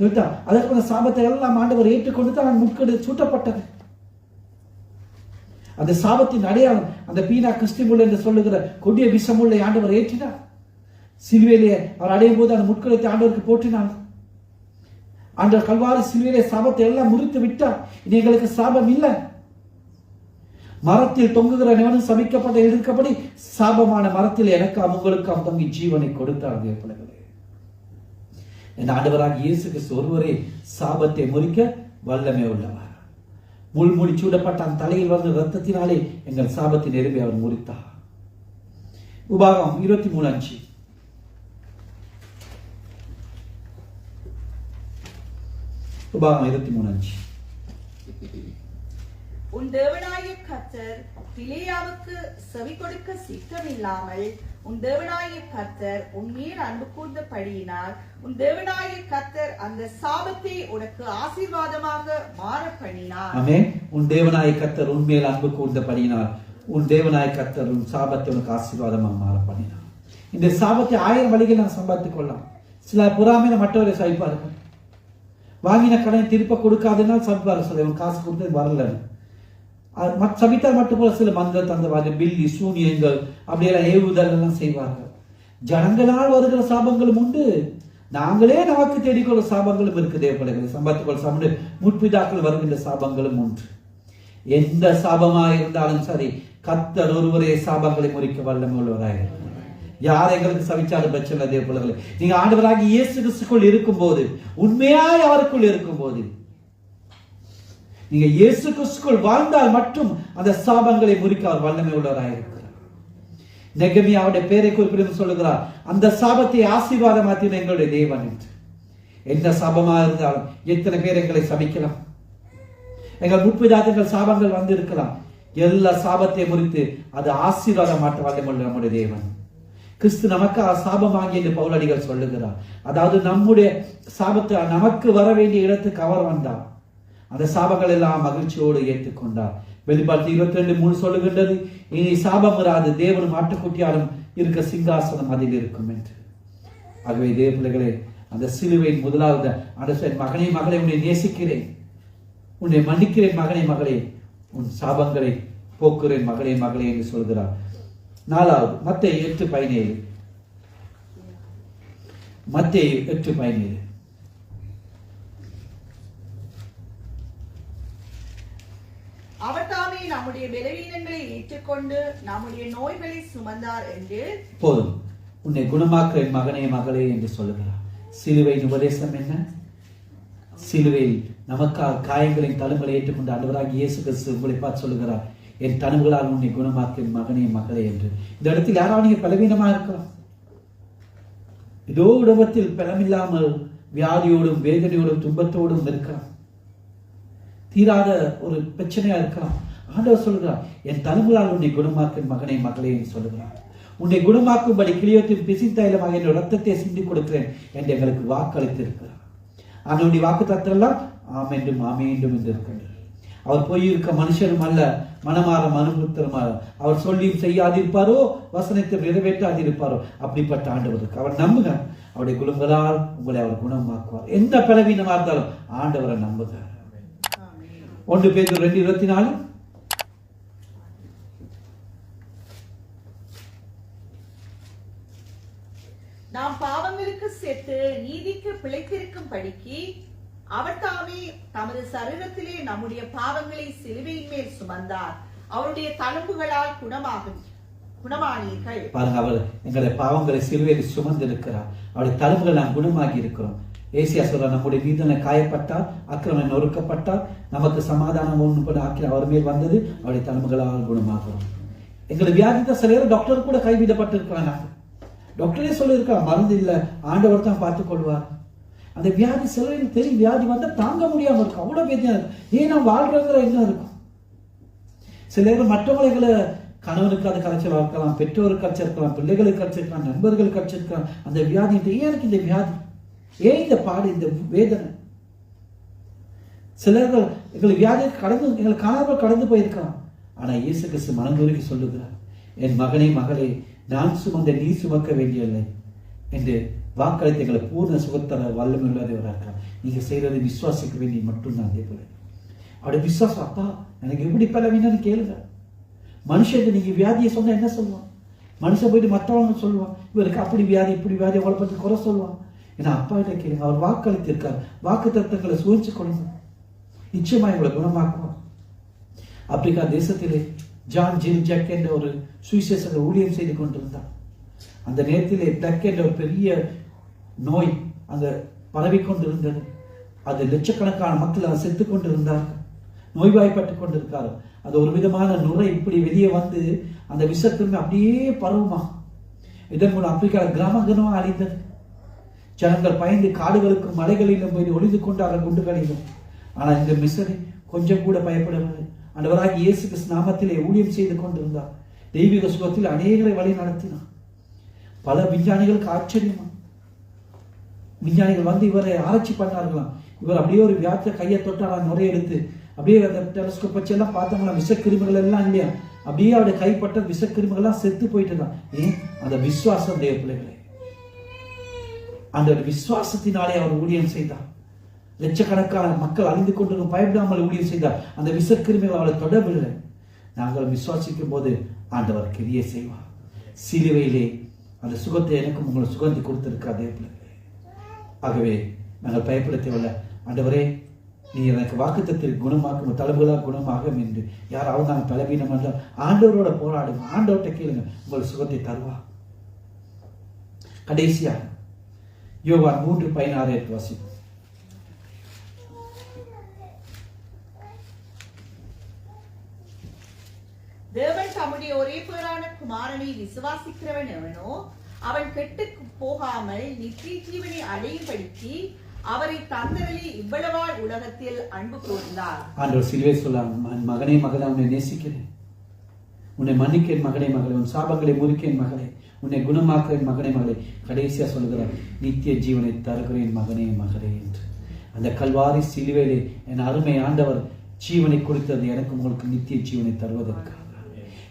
விட்டார். அதற்கான சாபத்தை எல்லாம் ஆண்டவர் ஏற்றுக்கொண்டு தான் முட்கள் சூட்டப்பட்டது. அந்த சாபத்தின் அடையாளம் அந்த பீனா கிறிஸ்டிமுள் என்று சொல்லுகிற கொடிய விஷமுள்ள ஆண்டவர் ஏற்றினார். சிலுவையிலே அவர் அடையும் போது அந்த முட்களத்தை ஆண்டவருக்கு போற்றினார். ஆண்டவர் கல்வாரி சிலுவையிலே சாபத்தை எல்லாம் முறித்து விட்டார். இனி எங்களுக்கு சாபம் இல்லை. மரத்தில் தொங்குகிற நிவனும் சபிக்கப்பட்ட எதிர்க்கப்படி சாபமான மரத்தில் எனக்காம் உங்களுக்காம் தொங்கி ஜீவனை கொடுத்தார். பிள்ளைகளே, என் ஆண்டவராக இயேசு கிறிஸ்து ஒருவரே சாபத்தை முறிக்க வல்லமை உள்ளவர். முள்முடி சூடப்பட்ட அந்த தலையில் வந்த ரத்தத்தினாலே எங்கள் சாபத்தை நிரம்பி அவர் முறித்தார். உபாகம் 23:5. உபாகம் 23:5. உன் தேவனாகிய கர்த்தர் பிலேயாவுக்கு செவி கொடுக்க சித்தமில்லாமல் உன் தேவனாகிய கர்த்தர் உன்மேல் அன்பு கூர்ந்தபடியினால் உன் தேவனாகிய கர்த்தர் அந்த சாபத்தை உனக்கு ஆசீர்வாதமாக மாற பண்ணினார். ஆமென். உன் தேவனாகிய கர்த்தர் உன்மேல் அன்பு கூர்ந்தபடியினால் உன் தேவனாகிய கர்த்தர் உன் சாபத்தை உனக்கு ஆசீர்வாதமாக மாற பண்ணினார். இந்த சாபத்தை 1000 வழிகள் நான் சம்பாதித்துக் கொள்ளலாம். சில பொறாமையில மற்றவரை சவிப்பார்கள். வாங்கின கடனை திருப்ப கொடுக்காதனால் சபிப்பார்கள். சொல்ல காசு கொடுத்து வரல சபித்தால் மட்டும் போல சில மந்திர தந்தவார்கள், பில்லி, சூனியங்கள், அப்படியெல்லாம் ஏவுதல் எல்லாம் செய்வார்கள். ஜனங்களால் வருகிற சாபங்களும் உண்டு, நாங்களே நமக்கு தேடிக்கொள்ள சாபங்களும் இருக்கு. தேவப்படைகளை சம்பாதித்துக்கொள்ள சாபம் முற்பிதாக்கள் வருகின்ற சாபங்களும் உண்டு. எந்த சாபமாக இருந்தாலும் சரி, கர்த்தர் ஒருவரே சாபங்களை முறிக்க வல்லமை உள்ளவராக. யார் எங்களுக்கு சவிச்சாலும் பிரச்சனை. தேவப்படைகளை நீங்க ஆண்டவராகி இயேசு கிறிஸ்துக்குள் இருக்கும் போது, உண்மையாய் அவருக்குள் இருக்கும் போது, நீங்க இயேசு கிறிஸ்துக்குள் வாழ்ந்தால் மட்டும் அந்த சாபங்களை முறிக்க அவர் வல்லமை உள்ளவராக இருக்கிறார். நெகமியாவுடைய பேரை குறிப்பிட்டு சொல்லுகிறார், அந்த சாபத்தை ஆசீர்வாதமாத்தின எங்களுடைய தேவன் என்று. எந்த சாபமா இருந்தாலும் எத்தனை பேர் எங்களை சபிக்கலாம், எங்கள் முற்பிதாக்கள் சாபங்கள் வந்து இருக்கலாம், எல்லா சாபத்தை முறித்து அது ஆசீர்வாதம் மாற்ற வல்லமை உள்ள நம்முடைய தேவன். கிறிஸ்து நமக்கு சாபம் வாங்கி என்று பவுலடிகள் சொல்லுகிறார். அதாவது நம்முடைய சாபத்தை நமக்கு வர வேண்டிய இடத்துக்கு அவர் வந்தார். அந்த சாபங்கள் எல்லாம் மகிழ்ச்சியோடு ஏற்றுக்கொண்டார். வெளிப்பாடு 22:3 சொல்லுகின்றது, இனி சாபம் வராது, தேவனும் ஆட்டுக்குட்டியாலும் இருக்க சிங்காசனம் அதில் இருக்கும் என்று. ஆகவே தேவ பிள்ளைகளே, அந்த சிலுவையின் முதலாவது ஆண்டவர், மகனே மகளே உன்னை நேசிக்கிறேன், உன்னை மன்னிக்கிறேன் மகனே மகளே, உன் சாபங்களை போக்குறேன் மகளே மகளே என்று சொல்கிறார். 4வது மத்தேயு 8:17. மத்தேயு 8:17. அவர் தாமே நம்முடைய பலவீனங்களை ஏற்றுக்கொண்டு நம்முடைய நோய்களை சுமந்தார் என்று. போதும், உன்னை குணமாக்குறேன் மகனே மகளே என்று சொல்லுகிறார். சிலுவையின் உபதேசம் என்ன? சிலுவையில் நமக்காக காயங்களின் தழும்புகளை ஏற்றுக்கொண்டு ஆண்டவராகிய இயேசு கிறிஸ்து உங்களை பார்த்து சொல்லுகிறார், என் தழும்புகளால் உன்னை குணமாக்குறேன் மகனே மகளே என்று. இந்த இடத்தில் யாராவது நீங்க பலவீனமா இருக்கலாம், ஏதோ உடம்பத்தில் பலமில்லாமல் வியாதியோடும் வேதனையோடும் துன்பத்தோடும் இருக்கலாம், தீராத ஒரு பிரச்சனையா இருக்கலாம். ஆண்டவர் சொல்கிறார், என் தழும்புகளால் உன்னை குணமாக்கும் மகனே மகளே என்று சொல்லுகிறார். உன்னை குணமாக்கும்படி கிளியோத்தின் பிசித்தைலமாக என் ரத்தத்தை சிந்தி கொடுக்கிறேன் என்று எங்களுக்கு வாக்களித்து இருக்கிறார். அவனுடைய வாக்கு தத்தெல்லாம் ஆமென்றும் ஆமேண்டும் என்று இருக்கின்றது. அவர் போயிருக்க மனுஷனும் அல்ல, மனமாற மனுபுத்திரமா அவர் சொல்லியும் செய்யாதிருப்பாரோ, வசனத்தை நிறைவேற்றாதிருப்பாரோ. அப்படிப்பட்ட ஆண்டவருக்கு அவர் நம்புங்க. அவருடைய குணங்களால் உங்களை அவர் குணமாக்குவார். எந்த பலவீனமா இருந்தாலும் ஆண்டவரை நம்புங்க. 1 பேதுரு 2:24. நாம் பாவங்களுக்கு செத்து நீதிக்கு பிழைத்திருக்கும் படிக்கு அவர் தாமே தமது சரீரத்திலே நம்முடைய பாவங்களை சிலுவையின் மேல் சுமந்தார். அவருடைய தழும்புகளால் குணமானீர்கள். பாருங்க, அவர் எங்களை பாவங்களை சிலுவையில் சுமந்து இருக்கிறார். அவருடைய தழும்புகள் நாம் குணமாகி இருக்கிறோம். ஏசியா சொல்ற, நம்முடைய மீதனை காயப்பட்டார், அக்கிரமம் நொறுக்கப்பட்டார், நமக்கு சமாதானம் ஒன்று ஆக்கி அவர் மேல் வந்தது, அவருடைய தழும்புகளால் குணமாகிறோம். எங்களை வியாதி தான் சில நேரம் டாக்டர் கூட கைவிடப்பட்டிருக்கிறாங்க. டாக்டரே சொல்லியிருக்கா, மருந்து இல்லை, ஆண்டவர் தான் பார்த்துக் கொள்வார். அந்த வியாதி சிலருக்கு தெரியும், வியாதி வந்தா தாங்க முடியாம இருக்கும், அவ்வளவு வேதனை இருக்கும். ஏன் நான் வாழ்றங்கிற என்ன இருக்கும். சில நேரம் மற்றவங்களை கணவனுக்கு அது கரைச்சல் இருக்கலாம், பெற்றோருக்கு கரைச்சிருக்கலாம், பிள்ளைகளுக்கு கரைச்சிருக்கலாம், நண்பர்களுக்கு கரைச்சிருக்கலாம். அந்த வியாதி ஏன் எனக்கு இந்த வியாதி, ஏன் இந்த பாடு, இந்த வேதனை. சிலர்கள் எங்களுக்கு வியாதியை கடந்து எங்களை காணாமல் கடந்து போயிருக்கலாம். ஆனா இயேசு கிறிஸ்து மனதுருகி சொல்லுகிறார், என் மகனே மகளே, நான் சுமந்த நீ சுமக்க வேண்டியதில்லை என்று வாக்களித்து எங்களை பூர்ண சுகத்தர வல்லமையுள்ளவராக நீங்க செய்யறது விசுவாசிக்க வேண்டிய மட்டும்தான். அதே போல அவருடைய விசுவாசம், அப்பா எனக்கு எப்படி பலவீனன்னு கேளுங்க. மனுஷனுக்கு நீங்க வியாதியை சொன்னா என்ன சொல்லுவான்? மனுஷன் போயிட்டு மற்றவங்க சொல்லுவான், இவருக்கு அப்படி வியாதி இப்படி வியாதி, அவளை பற்றி குறை சொல்லுவான். ஏன்னா அப்பா கிட்ட கேளுங்க, அவர் வாக்களித்திருக்கார். வாக்கு தத்துவங்களை சுழிச்சு கொடுங்க, நிச்சயமா எங்களை குணமாக்குவார். ஆப்பிரிக்கா தேசத்திலே ஜான் ஜில் ஜக் என்ற ஒரு சுவிசேஷத்தை ஊழியம் செய்து கொண்டிருந்தார். அந்த நேரத்திலே பிளக் என்ற ஒரு பெரிய நோய் அங்க பரவி கொண்டிருந்தது. அது லட்சக்கணக்கான மக்கள் செத்து கொண்டிருந்தார்கள், நோய்வாய்ப்பட்டு கொண்டிருக்கார்கள். அது ஒரு விதமான நுரை இப்படி வெளியே வந்து அந்த விஷத்திற்கு அப்படியே பரவுமா. இதன் மூலம் ஆப்பிரிக்கா கிராம அழிந்தது. ஜனங்கள் பயந்து காடுகளுக்கும் மலைகளிலும் போய் ஒளிந்து கொண்டார்கள் குண்டுகளிலும். ஆனால் இந்த மிஷனை கொஞ்சம் கூட பயப்படவில்லை. ஆண்டவராகிய இயேசு கிறிஸ்து நாமத்திலே ஊழியம் செய்து கொண்டிருந்தார். தெய்வீக சுகத்தில் அநேகரை வழி நடத்தினார். பல விஞ்ஞானிகளுக்கு ஆச்சரியமா, விஞ்ஞானிகள் வந்து இவரை ஆராய்ச்சி பண்ணார்களாம். இவர் அப்படியே ஒரு வியாதிய கையை தொட்டாராம், நுரையை எடுத்து அப்படியே அந்த டெலஸ்கோப் வச்சு எல்லாம் பார்த்தாங்களா, விஷக்கிருமிகள் எல்லாம் இல்லையா, அப்படியே அவருடைய கைப்பட்ட விஷக்கிருமிகள் எல்லாம் செத்து போயிட்டு தான். ஏன்? அந்த விசுவாசம் தேவ பிள்ளைகளே, அந்த விசுவாசத்தினாலே அவர் ஊழியம் செய்தார். லட்சக்கணக்கான மக்கள் அழிந்து கொண்டு பயப்படாமல் ஊழியம் செய்தார். அந்த விஷக்கிருமிகள் அவளை தொடவில்லை. நாங்கள் விசுவாசிக்கும் போது ஆண்டவர் கிரியை செய்வார். சிலுவையிலே அந்த சுகத்தை எனக்கும் உங்களை சுகந்தி கொடுத்திருக்கார் தேவ பிள்ளைகளே. ஆகவே நாங்கள் பயப்பட தேவையில்லை. ஆண்டவரே, நீ எனக்கு வாக்குத்தத்தில் குணமாக்கும், தழும்புகளாக குணமாகும் என்று யாராவது நாங்கள் பலவீனம் என்றால் ஆண்டவரோட போராடும், ஆண்டவர்கிட்ட கேளுங்க, உங்கள் சுகத்தை தருவா. கடைசியாக யோவான் 3:16 வாசிப்போம். தேவன் தம்முடைய ஒரே பேரான குமாரனை விசுவாசிக்கிறவன் எவனோ அவன் கெட்டு போகாமல் நித்திய ஜீவனை அடையும்படிக்கு அவரை தந்தரலி இவ்வளவாய் உலகத்தில் அன்பு கூர்ந்தார். ஆண்டவர் சிலுவை சொல்லார், மகனே மகளே, உன்னை நேசிக்கிறேன், உன்னை மன்னிக்கிறேன் மகனே மகளே, உன் சாபங்களை முறிக்கிறேன் மகளே, உன்னை குணமாக்கிறேன் மகனே மகளே. கடைசியா சொல்லுகிறார், நித்திய ஜீவனை தருகிறேன் மகனே மகளே என்று. அந்த கல்வாரி சிலுவையிலே என் அருமை ஆண்டவர் ஜீவனை கொடுத்தது எனக்கு உங்களுக்கு நித்திய ஜீவனை தருவதற்காக.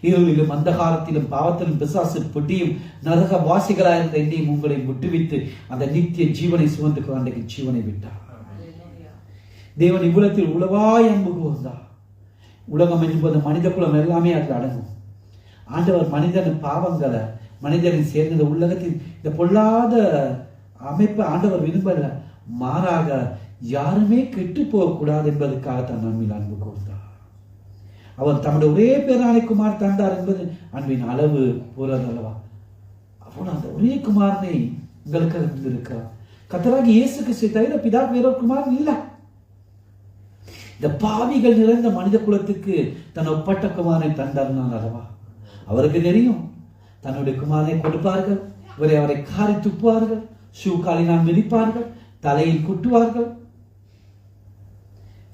இருளிலும் அந்தகாரத்திலும் பாவத்திலும் பிசாசு பொட்டியும் நரக வாசிகளாயிருந்த என்னையும் உங்களை விட்டுவிட்டு அந்த நித்திய ஜீவனை சுமந்து அன்றைக்கு ஜீவனை விட்டார். தேவன் இவ்வுலகத்தில் உலவாய் அன்பு கூர்ந்தார். உலகம் என்பது மனித குலம் எல்லாமே அதில் அடங்கும். ஆண்டவர் மனிதன் பாவங்களை மனிதனின் சேர்ந்த உலகத்தில் இந்த பொல்லாத அமைப்பை ஆண்டவர் விரும்பல, மாறாக யாருமே கெட்டு போகக்கூடாது என்பதற்காக தன் அன்பில் அன்பு கூர்ந்தார். அவர் தம்முடைய ஒரே பேரான குமார் தந்தார் என்பது அன்பின் அளவு போறது அல்லவா? அவன் அந்த ஒரே குமாரனை உங்களுக்கு இருந்திருக்கிறார். கர்த்தராகிய இயேசு கிறிஸ்துவை தவிர பிதாவுக்கு வேறொரு குமாரன் இல்லை. இந்த பாவிகள் நிறைந்த மனித குலத்துக்கு தன் ஒப்பட்ட குமாரனை தந்தார் அல்லவா? அவருக்கு தெரியும், தன்னுடைய குமாரனை கொடுப்பார்கள், அவரை காரி துப்புவார்கள், ஷூக்காலினால் மிதிப்பார்கள், தலையில் குட்டுவார்கள்,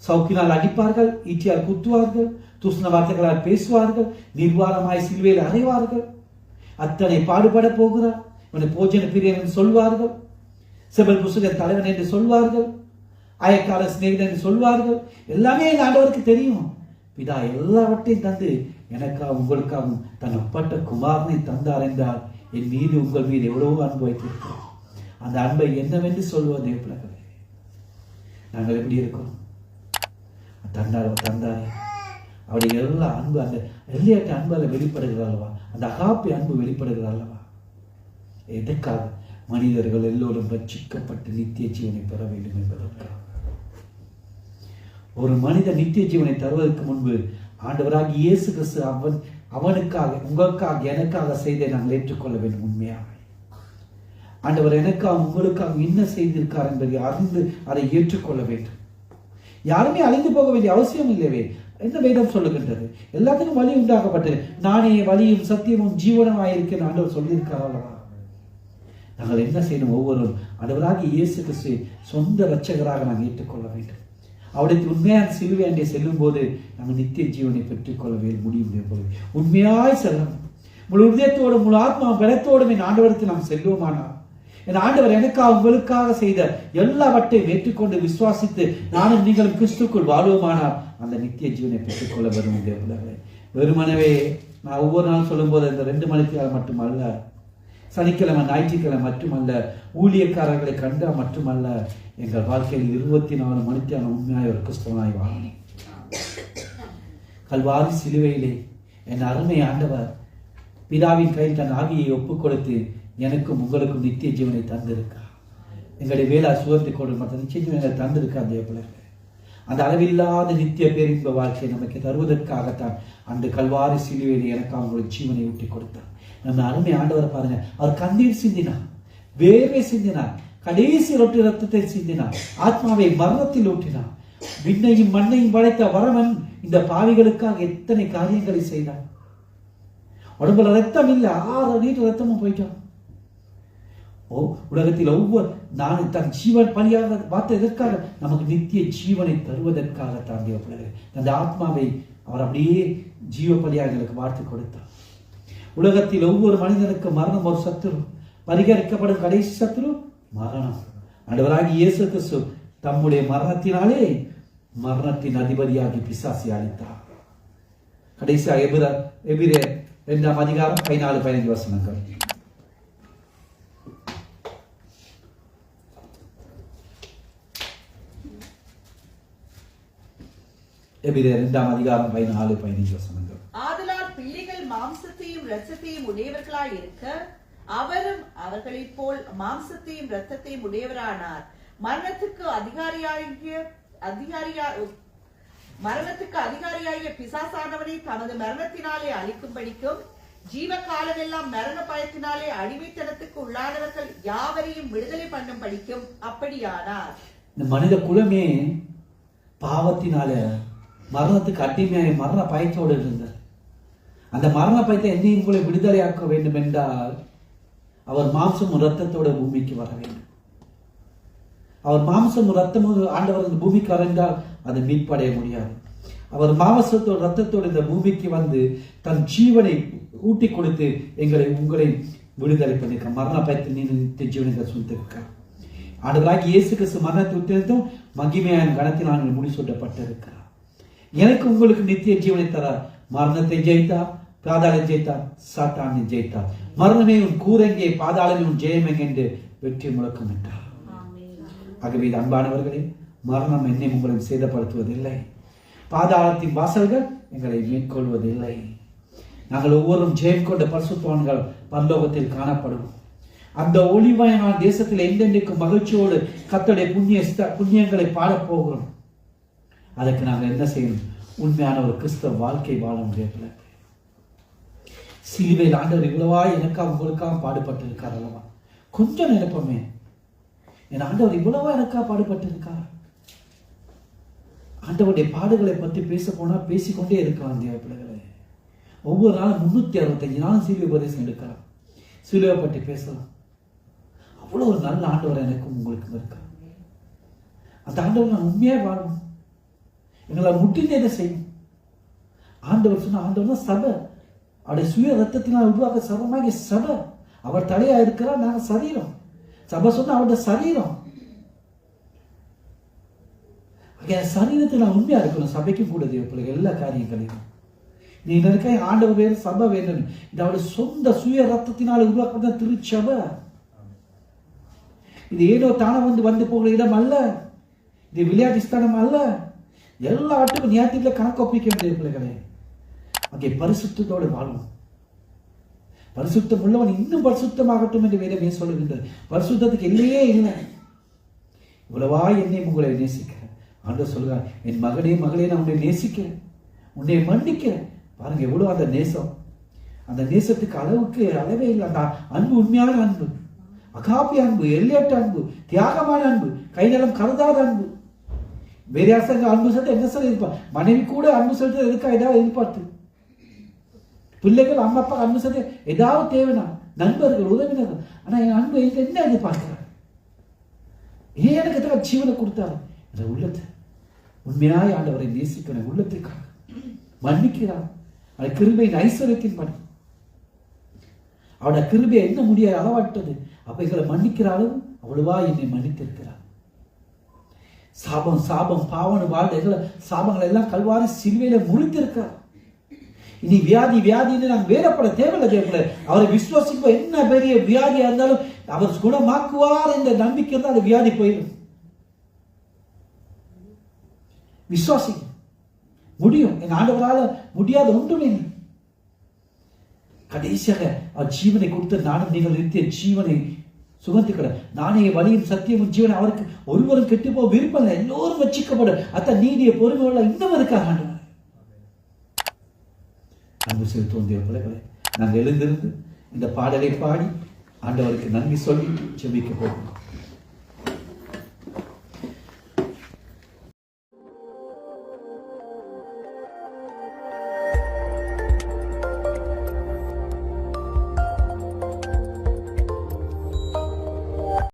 சவுக்கினால் அடிப்பார்கள், ஈட்டியால் குத்துவார்கள், தூசண வார்த்தைகளால் பேசுவார்கள், நிர்வாணமாய் சிலுவையில் அறைவார்கள். அத்தனை பாடுபட போகிறார், இவனை போஜன பிரியன் என்று சொல்வார்கள், செபல் புசுக தலைவன் என்று சொல்வார்கள். அயக்கார சிநேகிதன் சொல்வார்கள். எல்லாமே என் ஆண்டவருக்கு தெரியும். பிதா எல்லாவற்றையும் தந்து எனக்காக உங்களுக்காகவும் தன் ஒப்பற்ற குமாரனை தந்தார் என்றால் என் மீது உங்கள் மீது எவ்வளவோ அன்பு வைத்திருக்கிறோம். அந்த அன்பை என்னவென்று சொல்வதே பிள்ளைகளே. நாங்கள் எப்படி இருக்கோம்? தந்தாரே அவருடைய எல்லா அன்பு, அந்த எல்லையற்ற அன்பு அதை வெளிப்படுகிறது அல்லவா? அந்த அகாப்பி அன்பு வெளிப்படுகிறது அல்லவா? எதற்காக? மனிதர்கள் எல்லோரும் ரட்சிக்கப்பட்டு நித்திய ஜீவனை பெற வேண்டும் என்பதற்காக. ஒரு மனிதன் நித்திய ஜீவனை தருவதற்கு முன்பு ஆண்டவராக இயேசு கிறிஸ்து அவனுக்காக, உங்களுக்காக, எனக்காக செய்தை நாங்கள் ஏற்றுக்கொள்ள வேண்டும். உண்மையாக ஆண்டவர் எனக்காக உங்களுக்காக என்ன செய்திருக்கார் என்பதை அறிந்து அதை ஏற்றுக்கொள்ள வேண்டும். யாருமே அழிந்து போக வேண்டிய அவசியம் இல்லவே. என்ன வேதம் சொல்லுகின்றது? எல்லாத்துக்கும் வழி உண்டாக்கப்பட்டது. நானே வழியும் சத்தியமும் ஜீவனும் ஆயிருக்கேன் ஆண்டவர் சொல்லியிருக்கார் அல்லவா? நாங்கள் என்ன செய்யணும்? ஒவ்வொருவரும் ஆண்டவராக இயேசு கிறிஸ்துவை சொந்த இரட்சகராக நாங்கள் ஏற்றுக்கொள்ள வேண்டும். அவருடைய உண்மையான சிலுவையாண்டை செல்லும் போது நாங்கள் நித்திய ஜீவனை பெற்றுக்கொள்ள முடியும். உண்மையாய் செல்லணும். முழு இதயத்தோடும் முழு ஆத்மா பலத்தோடும் என் ஆண்டவருக்கு நாம் செல்வோமானால், என் ஆண்டவர் எனக்காக உங்களுக்காக செய்த எல்லாவற்றையும் ஏற்றுக்கொண்டு விசுவாசித்து நானும் நீங்களும் கிறிஸ்துக்குள் வாழ்வோமானால் அந்த நித்திய ஜீவனை பெற்றுக்கொள்ள வரும். வெறுமனவே நான் ஒவ்வொரு நாளும் சொல்லும் போது இந்த 2 மணிக்காக மட்டுமல்ல, சனிக்கிழமை ஞாயிற்றுக்கிழமை மட்டுமல்ல, ஊழியக்காரர்களை கண்டா மட்டுமல்ல, எங்கள் வாழ்க்கையில் 24 மணிக்கான உண்மையாய் ஒரு கிறிஸ்தவனாய் வாழணும். கல்வாரி சிலுவையிலே என் அருமை ஆண்டவர் பிதாவின் கையில் தன் ஆவியை ஒப்புக் கொடுத்து எனக்கும் உங்களுக்கும் நித்திய ஜீவனை தந்திருக்கா. எங்களுடைய வேளா சுகத்தை கொடு மற்ற நித்திய ஜீவனை தந்திருக்கா. அந்த பிள்ளைகள் அந்த அளவில்லாத நித்திய பேரின்ப வாழ்க்கையை நமக்கு தருவதற்காகத்தான் அந்த கல்வாரி சிலுவையிலே எனக்கு அவங்களுடைய ஜீவனை ஊட்டி கொடுத்தார். நம்ம அருமை ஆண்டவரை பாருங்க, அவர் கண்ணீர் சிந்தினார், வேர்வை சிந்தினார், கடைசி ரொட்டி ரத்தத்தை சிந்தினார், ஆத்மாவை மரணத்தில் ஊற்றினார். விண்ணையும் மண்ணையும் படைத்த வரவன் இந்த பாவிகளுக்காக எத்தனை காரியங்களை செய்தார். உடம்புல ரத்தம் இல்லை, 6 லிட்டர் ரத்தமும் போயிட்டான். உலகத்தில் ஒவ்வொரு நான் தன் ஜீவன் பலியாக பார்த்த எதற்காக? நமக்கு நித்திய ஜீவனை தருவதற்காக தாண்டிய பிள்ளைகள் அந்த ஆத்மாவை அவர் அப்படியே ஜீவ பலியாக எங்களுக்கு வார்த்து கொடுத்தார். உலகத்தில் ஒவ்வொரு மனிதனுக்கு மரணம் ஒரு சத்துரு, பரிகரிக்கப்படும் கடைசி சத்துரு மரணம். ஆண்டவராகிய இயேசு கிறிஸ்து தம்முடைய மரணத்தினாலே மரணத்தின் அதிபதியாகி பிசாசை அளித்தார். கடைசியாக எபிரேயர் 2ஆம் அதிகாரம் 14-15 வசனங்கள். எபிரேயர் 2ஆம் அதிகாரம் 14-15 வசனங்கள். ஆதலால் பிள்ளைகள் மாம்சத்தையும் இரத்தத்தையும் உடையவர்களாய் இருக்க அவரும் அவர்களைப் போல் மாம்சத்தையும் இரத்தத்தையும் உடையவரானார். மரணத்துக்கு அதிகாரியாகிய பிசாசானவனை தமது மரணத்தினாலே அழிக்கும்படிக்கும் ஜீவ காலமெல்லாம் மரண பயத்தினாலே அடிமைத்தனத்துக்கு உள்ளானவர்கள் யாவரையும் விடுதலை பண்ணும் படிக்கும் அப்படியானார். இந்த மனித குலமே பாவத்தினால மரணத்துக்கு அடிமையாக மரண பயத்தோடு இருந்தார். அந்த மரண பயத்தை என்னையும் உங்களை விடுதலையாக்க வேண்டும் என்றால் அவர் மாம்சமும் ரத்தத்தோட பூமிக்கு வர வேண்டும். அவர் மாம்சமும் ரத்தமும் ஆண்டவர் இந்த பூமிக்கு வரைந்தால் அதை மீட்படைய முடியாது. அவர் மாம்சத்தோடு ரத்தத்தோடு இந்த பூமிக்கு வந்து தன் ஜீவனை ஊட்டி கொடுத்து உங்களை விடுதலை பண்ணிருக்க. மரண பயத்தில் நித்திய ஜீவனை சொல்லிருக்கார். ஆண்டவராகிய இயேசு கிறிஸ்து மரணத்தை விட்டிருந்தும் மகிமையான கணத்தினால் முடி சொல்லப்பட்டிருக்கிறார். எனக்கு உங்களுக்கு நித்திய ஜீவனை தரார். மரணத்தை ஜெயித்தார், பாதாளம் ஜெயித்தார், சாத்தானை ஜெயித்தார். மரணமே உன் கூரெங்கே, பாதாளமே உன் ஜெயமெங்கே என்று வெற்றி முழக்கம் என்றார். ஆகவே அன்பானவர்களே, மரணம் என்னை உங்களை சேதப்படுத்துவதில்லை, பாதாளத்தின் வாசல்கள் எங்களை மேற்கொள்வதில்லை. நாங்கள் ஒவ்வொருவரும் ஜெயம் கொண்ட பரிசுத்தவான்கள் பரலோகத்தில் காணப்படுவோம். அந்த ஒளிமயமான தேசத்தில் எந்தெந்தைக்கும் மகிழ்ச்சியோடு கர்த்தருடைய புண்ணியங்களை பாடப்போகிறோம். அதற்கு நாங்கள் என்ன செய்யணும்? உண்மையான ஒரு கிறிஸ்தவ வாழ்க்கை வாழ முடியல. சிலுவையில் ஆண்டவர் இவ்வளவா எனக்காக உங்களுக்காக பாடுபட்டிருக்கார் அல்லவா? கொஞ்சம் நினைப்போமே, என் ஆண்டவர் இவ்வளவா எனக்காக பாடுபட்டிருக்கார். ஆண்டவருடைய பாடுகளை பற்றி பேச போனா பேசிக்கொண்டே இருக்கலாம். தேவ பிள்ளைகளை, ஒவ்வொரு நாளும் 365 நாளும் சிலுவை உபதேசம் எடுக்கலாம், சிலுவை பற்றி பேசலாம். அவ்வளோ ஒரு நல்ல ஆண்டவர் எனக்கும் உங்களுக்கும் இருக்கார். அந்த ஆண்டவர் நான் உண்மையாக வாழணும், எங்களை முட்டினதை செய்யும். ஆண்டவர் சொன்ன ஆண்டவர் தான் சபை. அவருடைய சுய ரத்தத்தினால் உருவாக்க சபமாகிய சபை. அவர் தலையா இருக்கிறார், நாங்கள் சரீரம். சபை சொன்னா அவருடைய சரீரம். சரீரத்தில் நான் உண்மையா இருக்கணும். சபைக்கும் கூட தேவ பிள்ளைகள் எல்லா காரியங்களையும் நீ இருக்க ஆண்டவர் வேறு சபை வேணும். இது அவருடைய சொந்த சுய ரத்தத்தினால் உருவாக்கப்பட்ட திருச்சபை. இது ஏதோ தானே வந்து போகிற இடம் அல்ல. இது விளையாட்டு ஸ்தானம் அல்ல. எல்லா ஆட்டுக்கும் ஞாயிற்றுல கணக்கு ஒப்பிக்க வேண்டிய பிள்ளைகளே. அங்கே பரிசுத்தத்தோடு வாழும். பரிசுத்தம் உள்ளவன் இன்னும் பரிசுத்தமாகட்டும் என்று வேதமே சொல்லுகின்றது. பரிசுத்தத்துக்கு எல்லையே இல்லை. இவ்வளவா என்னை உங்களை நேசிக்கிறேன். ஆண்டவர் சொல்கிறார், என் மகனே மகளே நான் உன்னை நேசிக்கிறேன், உன்னை மன்னிக்கிறேன். பாருங்க எவ்வளவு அந்த நேசம். அந்த நேசத்துக்கு அளவுக்கு அளவே இல்லை. அந்த அன்பு உண்மையான அன்பு, அகாப்பி அன்பு, எல்லையற்ற அன்பு, தியாகமான அன்பு, கைநலம் கருதாத அன்பு. வேற யாசங்க அன்பு செலுத்த என்ன சொல்ல இருப்பார்? மனைவி கூட அன்பு செலுத்த எதுக்கா ஏதாவது எதிர்பார்த்து, பிள்ளைகள் அம்மா அப்பா அன்பு செலுத்த ஏதாவது தேவைனா, நண்பர்கள் உறவினர்கள். ஆனா என் அன்பு என்ன எதிர்பார்க்கிறார்? ஏன் எனக்கு ஜீவனை கொடுத்தாரு? இந்த உள்ளத்தை உண்மையாய் ஆண்டவரை நேசிக்கிற உள்ளத்திற்காக மன்னிக்கிறார். அந்த கிருபையின் ஐஸ்வர்யத்தின் படி அவருடைய கிருபையை என்ன முடியாது அளவாட்டது. அவைகளை மன்னிக்கிற அளவு அவ்வளவா என்னை மன்னித்திருக்கிறார். சாபம் சாபம் பாவன வாழ்க்கைகளை சாபங்களை எல்லாம் கல்வாரி சிலுவையில முறித்திருக்கிறார். இனி வியாதி வியாதின்னு நாங்கள் வேறப்பட தேவையில்லை. தேவையில்லை அவரை விசுவாசிக்க என்ன பெரிய வியாதியா இருந்தாலும் அவர் குணமாக்குவார் என்ற நம்பிக்கை தான் அந்த வியாதி போயிடும். விசுவாசிக்க முடியும். என் ஆண்டவரால் முடியாத ஒன்றுமே. கடைசியாக அவர் ஜீவனை கொடுத்த நானும் நீங்கள் நிறுத்திய ஜீவனை சுகந்திக்கிற நானே வழியும் சத்தியமும் ஜீவனை அவருக்கு ஒருவரும் கெட்டு போக விருப்பம் இல்லை. எல்லோரும் வச்சிக்கப்படும். அத்த நீதிய பொறுமையுள்ள இன்னும் இருக்காங்க. அன்பு செலுத்துவோம் தேவ பிள்ளைகளே. நாங்கள் எழுந்திருந்து இந்த பாடலை பாடி ஆண்டவருக்கு நன்றி சொல்லி ஜெபிக்க போகிறோம்.